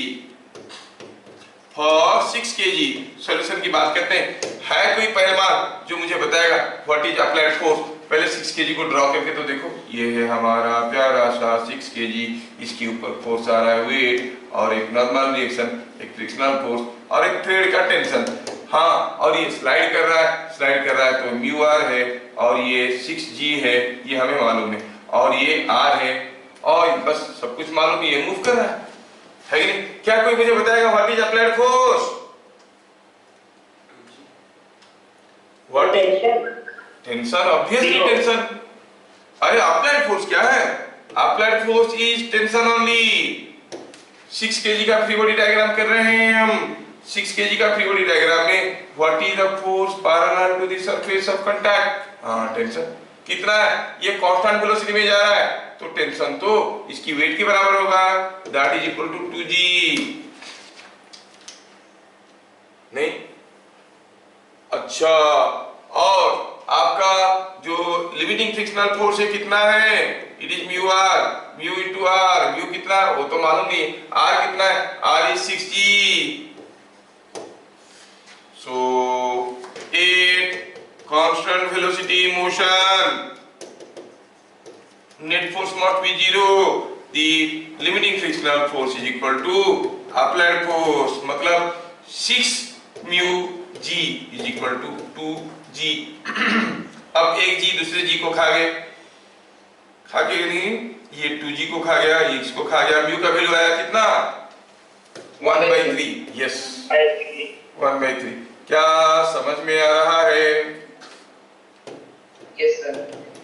for 6 kg solution की बात करते हैं। है कोई पहलवान जो मुझे बताएगा व्हाट इज अप्लाइड फोर्स? पहले 6 kg को ड्रॉ करके तो देखो। ये है हमारा प्यारा सा 6 kg, इसके ऊपर फोर्स आ रहा है वेट, और एक नॉर्मल रिएक्शन, एक फ्रिक्शनल फोर्स और एक थ्रेड का टेंशन। हाँ, और ये स्लाइड कर रहा है, स्लाइड कर रहा है तो म्यू आर है, और ये 6g है, ये हमें मालूम है, और ये r है, और बस सब कुछ मालूम है। ये मूव कर रहा है कि नहीं? क्या कोई मुझे बताएगा what is applied force? What is tension? Obviously tension. अरे अप्लाइड फोर्स क्या है? Applied force is tension only. 6 kg का फ्री बॉडी डायग्राम कर रहे हैं हम। 6 kg का फ्री बॉडी डायग्राम में what is the force parallel to the surface of contact? हाँ, टेंशन कितना है? ये कांस्टेंट वेलोसिटी में जा रहा है तो टेंशन तो इसकी वेट के बराबर होगा, that is equal to 2g। नहीं? अच्छा, और आपका जो लिमिटिंग फ्रिक्शनल फोर्स है कितना है? It is mu R, mu into R. Mu कितना है वो तो मालूम नहीं, आर कितना है? R is 6g। So 8 constant velocity motion, net force must be 0, the limiting frictional force is equal to applied force, मतलब 6 mu g is equal to 2g। अब एक g दूसरे g को खा गए, खा के नहीं, ये 2g को खा गया, ये इसको खा गया। म्यू का वैल्यू आया कितना? 1/3। यस, 1/3। क्या समझ में आ रहा है? Yes, sir.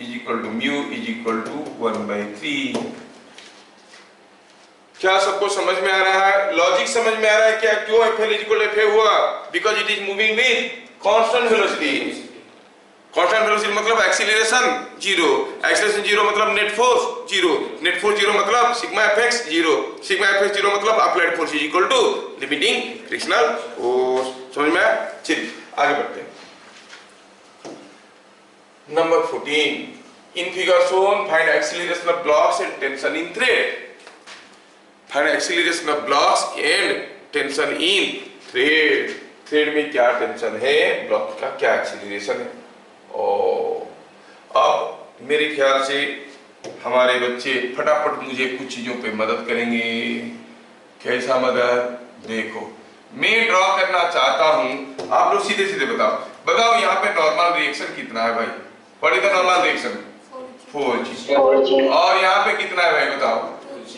Is equal to mu is equal to 1/3। क्या सबको समझ में आ रहा है? लॉजिक समझ में आ रहा है क्या? क्यों FL is equal to FA हुआ? Because it is moving with constant velocity. Constant velocity मतलब एक्सीलरेशन 0, एक्सीलरेशन 0 मतलब नेट फोर्स 0, नेट फोर्स 0 मतलब सिग्मा fx 0, सिग्मा fx 0 मतलब applied force is equal to limiting frictional force. समझ में आया? चलिए आगे बढ़ते हैं। Number 14, in figure shown find acceleration of blocks and tension in thread. Find acceleration of blocks and tension in thread. Thread में क्या टेंशन है, ब्लॉक का क्या एक्सीलरेशन है। अब मेरे ख्याल से हमारे बच्चे फटाफट मुझे कुछ चीजों पे मदद करेंगे। कैसा मदद? देखो, मैं ड्रॉ करना चाहता हूं, आप लोग सीधे सीधे बताओ यहाँ पे नॉर्मल रिएक्शन कितना है भाई? What is the normal reaction? 4g। और यहाँ पे कितना है भाई बताओ?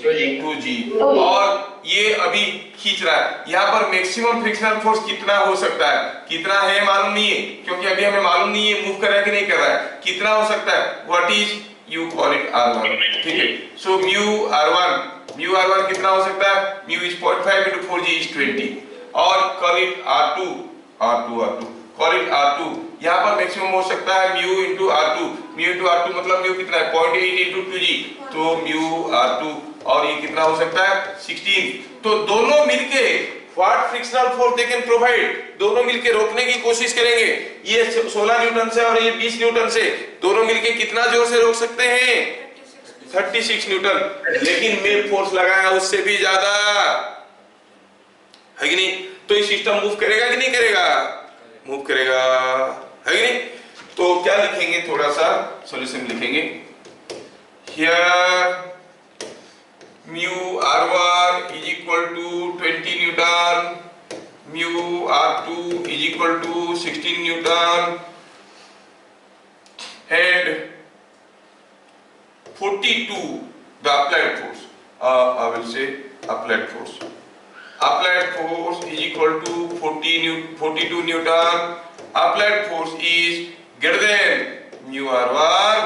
2g। और ये अभी खींच रहा है, यहाँ पर मैक्सिमम फ्रिक्शनल फोर्स कितना हो सकता है? कितना है मालूम नहीं है, क्योंकि अभी हमें मालूम नहीं है मूव कर रहा है कि नहीं कर रहा है। कितना हो सकता है? What is, you call it r1, ठीक है। सो म्यू r1 कितना हो सकता है? Mu is 0.5 into 4g is 20, और call it r2, call it r2। यहाँ पर मैक्सिमम हो सकता है mu into r2, mu into r2 मतलब म्यू कितना है? 0.8 into 2g, तो म्यू r2, और ये कितना हो सकता है? 16। तो दोनों मिलके what frictional force they can provide, दोनों मिलके रोकने की कोशिश करेंगे। ये 16 न्यूटन से और ये 20 न्यूटन से, दोनों मिलके कितना जोर से रोक सकते हैं? 36 न्यूटन। लेकिन मैं फोर्स लगाया उससे भी ज्यादा, है कि नहीं? तो ये सिस्टम मूव करेगा कि नहीं करेगा? मूव करेगा, है कि नहीं? तो क्या लिखेंगे? थोड़ा सा सॉल्यूशन लिखेंगे। Here mu r1 is equal to 20 Newton, mu r2 is equal to 16 Newton, and 42 the applied force. I will say applied force. Applied force is equal to 42 Newton. Applied force is greater than mu r1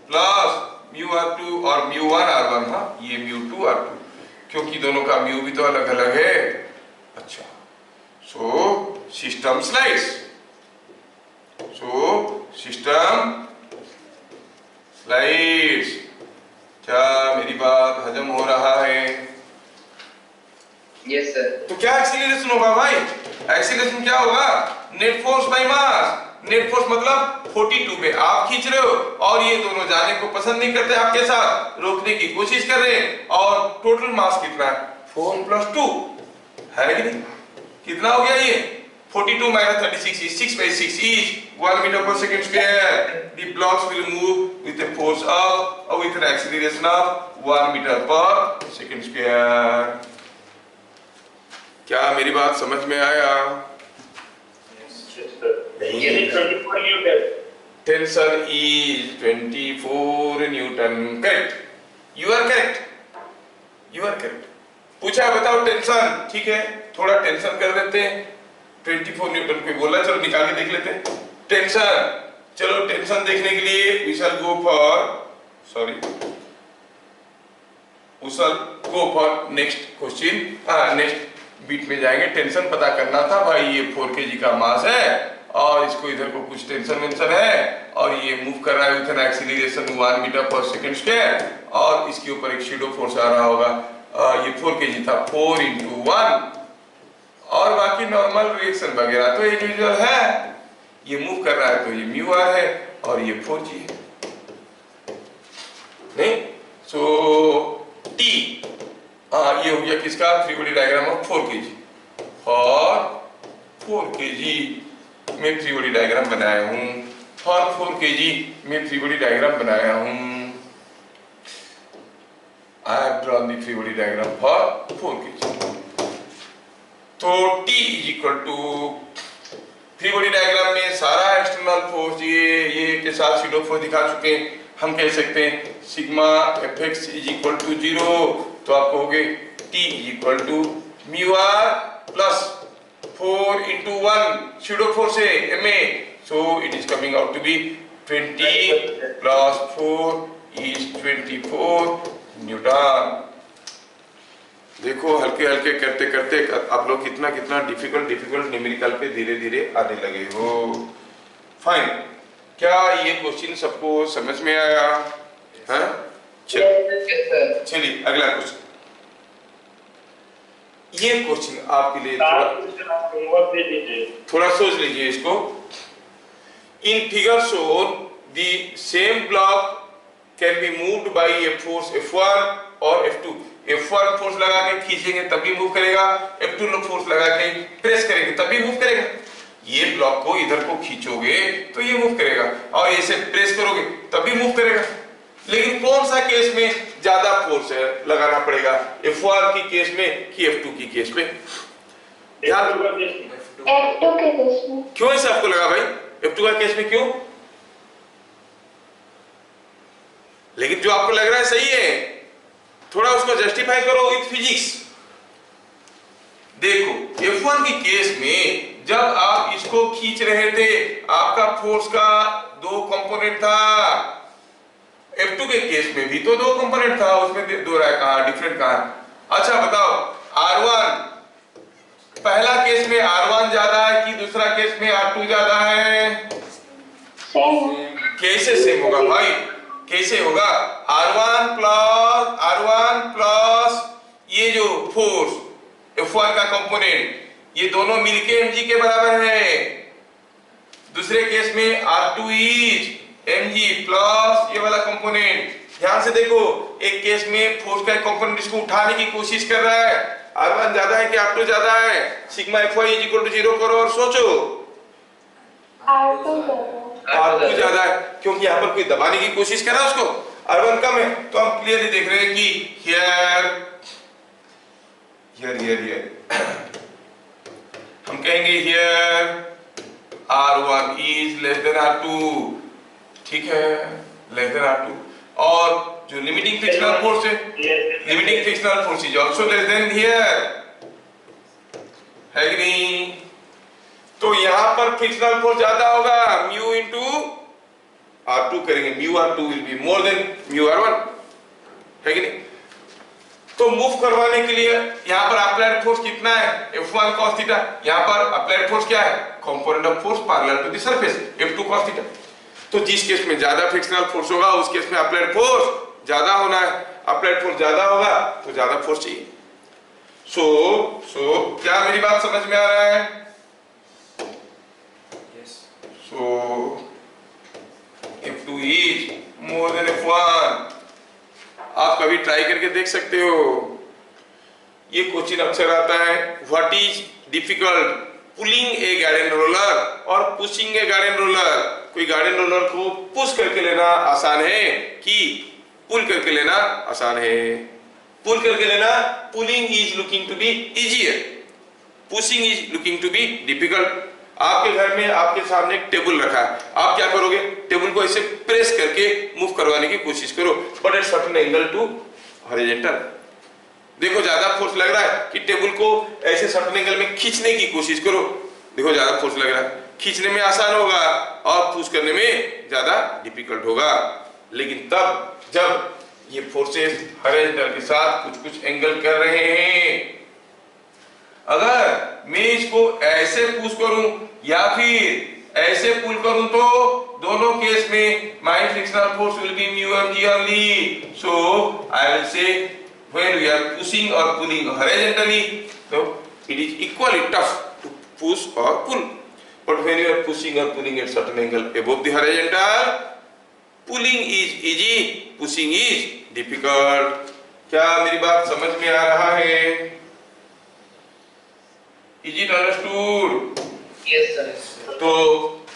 plus mu R2 और म्यू 1 R1, हाँ ये म्यू 2 R2, क्योंकि दोनों का म्यू भी तो अलग अलग है। अच्छा, सो सिस्टम स्लाइड्स, क्या मेरी बात हजम हो रहा है? Yes sir. तो क्या एक्सीलरेशन होगा भाई? एक्सीलरेशन क्या होगा? Net force by mass. Net force मतलब 42 में आप खींच रहे हो और ये दोनों जाने को पसंद नहीं करते, आपके साथ रोकने की कोशिश कर रहे हैं, और टोटल मास कितना है? 4 + 2 है कि नहीं? कितना हो गया ये? 42 - 36 is 6/6 each, 1 meter per second square. The blocks will move with a force of or with an acceleration of 1 meter per second square. क्या मेरी बात समझ में आया? ये 24 Newton. Tensor is 24 Newton. Correct. You are correct. You are correct. पूछा बताओ टेंशन, ठीक है थोड़ा टेंशन कर देते हैं। 24 न्यूटन पे बोला, चलो निकाल के देख लेते हैं टेंशन। चलो टेंशन देखने के लिए we shall go for next question, next beat में जाएंगे। टेंशन पता करना था भाई, ये 4 kg का मास है और इसको इधर को कुछ टेंशन है और ये मूव कर रहा है with an acceleration 1 metre per second square, और इसके ऊपर एक शैडो फोर्स आ रहा होगा। ये 4 kg था, 4 × 1, और बाकी नॉर्मल रिएक्शन वगैरह तो एज यूजुअल है। ये मूव कर रहा है तो ये म्यू आर है और ये 4g है, नहीं? सो T, ये हो गया किसका? Free body diagram of 4 kg। और 4 kg में फ्री बॉडी डायग्राम बनाया हूं, और 4 kg में फ्री बॉडी डायग्राम बनाया हूं। I have drawn the free body diagram for 4 kg. तो T = फ्री बॉडी डायग्राम में सारा एक्सटर्नल फोर्स ये के साथ शैडो फोर्स दिखा चुके हैं। हम कह सकते हैं सिग्मा Fx = 0, तो आप कहोगे T = μr + 4 × 1 शैडो फोर्स है ma, so it is coming out to be 20 + 4 is 24 Newton. देखो हल्के हल्के करते करते आप लोग कितना डिफिकल्ट न्यूमेरिकल पे धीरे धीरे आने लगे हो। फाइन, क्या ये क्वेश्चन सबको समझ में आया? हाँ चलिए अगला क्वेश्चन। ये क्वेश्चन आपके लिए थोड़ा सोच लीजिए इसको। इन figure shown the same block can be moved by a force F1 और F2। F1 फोर्स लगा के खींचेंगे तभी मूव करेगा, F2 फोर्स लगा के प्रेस करेंगे तभी मूव करेगा। ये ब्लॉक को इधर को खींचोगे तो ये मूव करेगा, और ऐसे प्रेस करोगे तभी मूव करेगा। लेकिन कौन सा केस में ज्यादा फोर्स लगाना पड़ेगा, F1 की केस में कि F2 की केस में? F2 के केस में। क्यों ऐसा आपको लगा भाई F2 का केस में क्यों? लेकिन जो आपको लग रहा है सही है, थोड़ा उसको जस्टिफाई करो विथ फिजिक्स। देखो F1 की केस में जब आप इसको खींच रहे थे आपका फोर्स का 2 कंपोनेंट था। F2 के केस में भी तो 2 कंपोनेंट था, उसमें 2 कहां डिफरेंट कहां? अच्छा बताओ R1, पहला केस में R1 ज्यादा है कि दूसरा केस में R2 ज्यादा है? सेम। कैसे सेम होगा भाई? कैसे होगा? R1 प्लस ये जो फोर्स F1 का कंपोनेंट, ये दोनों मिलके mg के बराबर है। दूसरे केस में R2 इज mg प्लस ये वाला कंपोनेंट। ध्यान से देखो, एक केस में फोर्स का कंपोनेंट इसको उठाने की कोशिश कर रहा है, R1 ज्यादा है कि R2 ज्यादा है? सिग्मा Fy = 0 करो और सोचो। R2 ज्यादा है, क्योंकि यहाँ पर कोई दबाने की कोशिश कर रहा है उसको। R1 कम है, तो हम क्लियरली देख रहे हैं कि here हम कहेंगे here R1 is less than R2, ठीक है, less than R2। और जो लिमिटिंग फ्रिक्शनल फोर्स है, limiting frictional force is also less than here, है कि नहीं? तो यहां पर फ्रिक्शनल फोर्स ज्यादा होगा म्यू इंटू R2 करेंगे mu R2 will be more than mu R1, है कि नहीं? तो मूव करवाने के लिए यहाँ पर अप्लाइड फोर्स कितना है, F1 cos थीटा। यहाँ पर अप्लाइड फोर्स क्या है, component of force parallel to the surface, F2 cos थीटा। तो जिस केस में ज्यादा फ्रिक्शनल फोर्स होगा उस केस में अप्लाइड फोर्स ज्यादा होना है, अप्लाइड फोर्स ज्यादा होगा तो ज्यादा फोर्स चाहिए। सो क्या मेरी बात समझ में आ रहा है? सो F2 is more than F1। आप कभी ट्राई करके देख सकते हो, ये क्वेश्चन अक्सर आता है, what is difficult pulling a garden roller और पुशिंग ए गार्डन रोलर। कोई गार्डन रोलर को पुश करके लेना आसान है कि पुल करके लेना आसान है? पुल करके लेना, pulling is looking to be easier, pushing is looking to be difficult. आपके घर में आपके सामने एक टेबल रखा है, आप क्या करोगे, टेबल को ऐसे प्रेस करके मूव करवाने की कोशिश करो, but at certain angle to horizontal. देखो ज्यादा फोर्स लग रहा है कि टेबल को ऐसे सर्टेन एंगल में खींचने की कोशिश करो, देखो ज्यादा फोर्स लग रहा है, खींचने में आसान होगा और पुश करने में ज्यादा डिफिकल्ट होगा। लेकिन तब जब ये फोर्सेस हॉरिजॉन्टल के साथ कुछ कुछ एंगल कर रहे हैं, अगर मैं इसको ऐसे पुश करूं या फिर ऐसे पुल करूं तो दोनों केस में my frictional force will be mu mg only। So I will say when we are pushing और पुलिंग हॉरिजॉन्टली तो it is equally tough to push और pull, but when you are pushing और pulling at certain angle above the horizontal, pulling is easy, pushing is difficult. क्या मेरी बात समझ में आ रहा है? Is it understood? Yes, sir. तो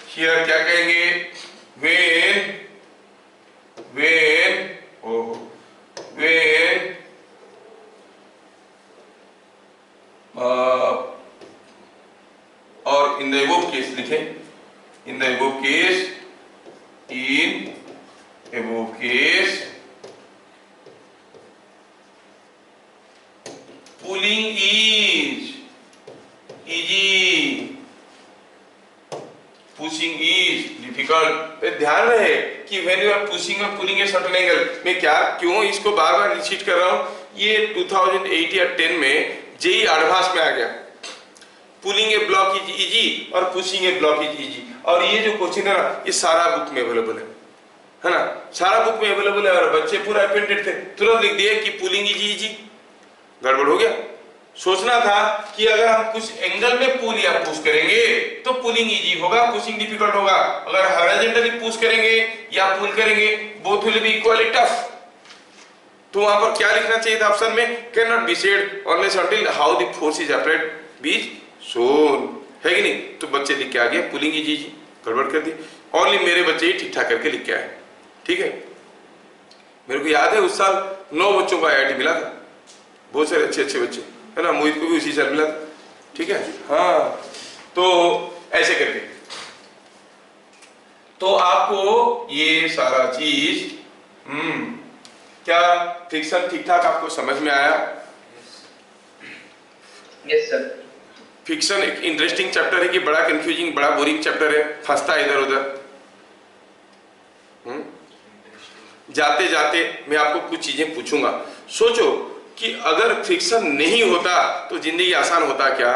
here क्या कहेंगे, when और in the above case लिखें, in the above case, pulling is easy, pushing is difficult। ध्यान रहे कि when you are pushing और pulling a certain angle, मैं क्यों इसको बार बार रिपीट कर रहा हूँ, ये 2008 या 10 में जेई एडवांस में आ गया, pulling a block is easy और pushing a block is easy. और ये जो क्वेश्चन है ना, ये सारा बुक में अवेलेबल है ना, सारा बुक में अवेलेबल है, और बच्चे पूरा अटेंडेड थे, तुरंत लिख दिए कि पुलिंग इज इजी। गड़बड़ हो गया। सोचना था कि अगर हम कुछ एंगल में पुल या पुश करेंगे तो पुलिंग इजी होगा, पुशिंग डिफिकल्ट होगा। अगर हॉरिजॉन्टली पुश करेंगे या पुल करेंगे, both will be equally tough. तो वहां पर क्या लिखना चाहिए था ऑप्शन में, can not be said unless until how the force is applied be shown, है कि नहीं? तो बच्चे लिख के आ गए पुलिंग इज इजी, गड़बड़ कर दी। ओनली मेरे बच्चे ही ठीक ठाक करके लिख के आए, ठीक है। मेरे को याद है उस साल 9 बच्चों को IIT मिला था, बहुत सारे अच्छे अच्छे बच्चे, है ना। मोहित को भी उसी साल मिला था, ठीक है। हाँ, तो ऐसे करके तो आपको ये सारा चीज क्या फ्रिक्शन ठीक ठाक आपको समझ में आया? Yes sir. फ्रिक्शन एक इंटरेस्टिंग चैप्टर है कि बड़ा कंफ्यूजिंग, बड़ा बोरिंग चैप्टर है, फंसता है इधर उधर। जाते जाते मैं आपको कुछ चीजें पूछूंगा, सोचो कि अगर फ्रिक्शन नहीं होता तो जिंदगी आसान होता क्या,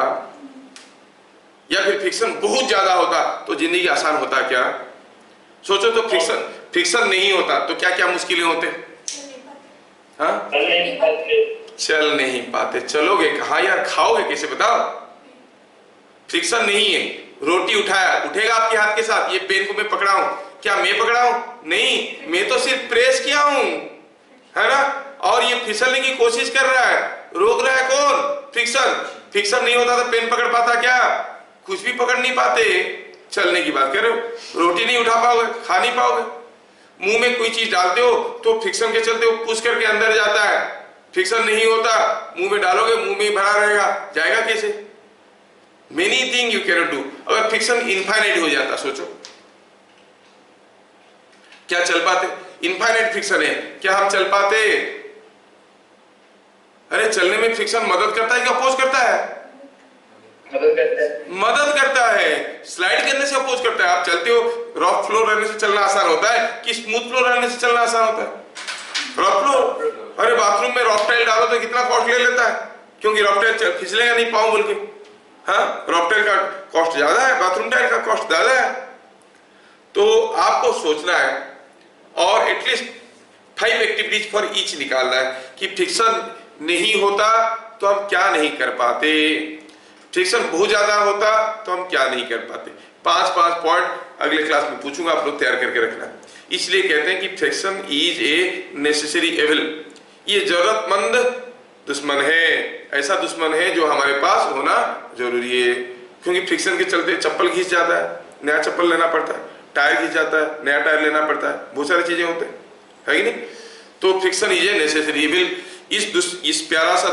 या फिर फ्रिक्शन बहुत ज्यादा होता तो जिंदगी आसान होता क्या? सोचो तो फ्रिक्शन नहीं होता तो क्या क्या मुश्किलें होते? हाँ, चल नहीं पाते। चलोगे कहाँ यार, खाओगे कैसे बताओ? फ्रिक्शन नहीं है, रोटी उठाया, उठेगा आपके हाथ के साथ? ये पेन को मैं पकड़ाऊं, क्या मैं पकड़ाऊं? नहीं, मैं तो सिर्फ प्रेस किया हूं, है ना। और ये फिसलने की कोशिश कर रहा है, रोक रहा है कौन? फ्रिक्शन। फ्रिक्शन नहीं होता तो पेन पकड़ पाता क्या? कुछ भी पकड़ नहीं पाते। चलने की बात कर रहे हो, रोटी नहीं उठा पाओगे, खा नहीं पाओगे। मुंह में कोई चीज डालते हो तो फ्रिक्शन के चलते वो पुश करके अंदर जाता है। फ्रिक्शन नहीं होता, मुंह में डालोगे मुंह में ही भरा रहेगा, जाएगा कैसे? Many thing you can do. अगर फ्रिक्शन इनफाइनाइट हो जाता, सोचो क्या चल पाते? इनफाइनाइट फ्रिक्शन है, क्या हम चल पाते? अरे चलने में फ्रिक्शन मदद करता है कि अपोज करता है? मदद करता है। मदद करता है, स्लाइड करने से अपोज करता है। आप चलते हो, रॉक फ्लोर रहने से चलना आसान होता है कि स्मूथ फ्लोर रहने से चलना आसान होता है? Rock floor. अरे बाथरूम में रॉक टाइल डालो तो कितना कॉस्ट ले लेता है, क्योंकि रॉक टाइल फिसलेगा नहीं पाँव बोल के। हाँ, रॉक टाइल का कॉस्ट ज्यादा है, बाथरूम टाइल का कॉस्ट ज्यादा है। तो आपको सोचना है और एटलीस्ट 5 एक्टिविटीज फॉर ईच निकालना है कि फ्रिक्शन नहीं होता तो हम क्या नहीं कर पाते, फ्रिक्शन बहुत ज्यादा होता तो हम क्या नहीं कर पाते। 5 पॉइंट अगले क्लास में पूछूंगा, आप लोग तैयार करके रखना। इसलिए कहते हैं कि friction is a necessary evil, ये जरूरतमंद दुश्मन है, ऐसा दुश्मन है जो हमारे पास होना जरूरी है। क्योंकि फ्रिक्शन के चलते चप्पल घिस जाता है, नया चप्पल लेना पड़ता है, टायर घिस जाता है, नया टायर लेना पड़ता है, बहुत सारी चीजें होते हैं, है कि नहीं? तो friction is a necessary evil. इस प्यारा सा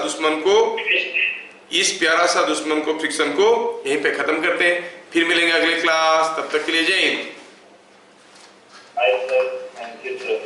दुश्मन को फ्रिक्शन को यहीं पे खत्म करते हैं। फिर मिलेंगे अगले क्लास, तब तक के लिए जय Hind. Hi, sir. Thank you, sir.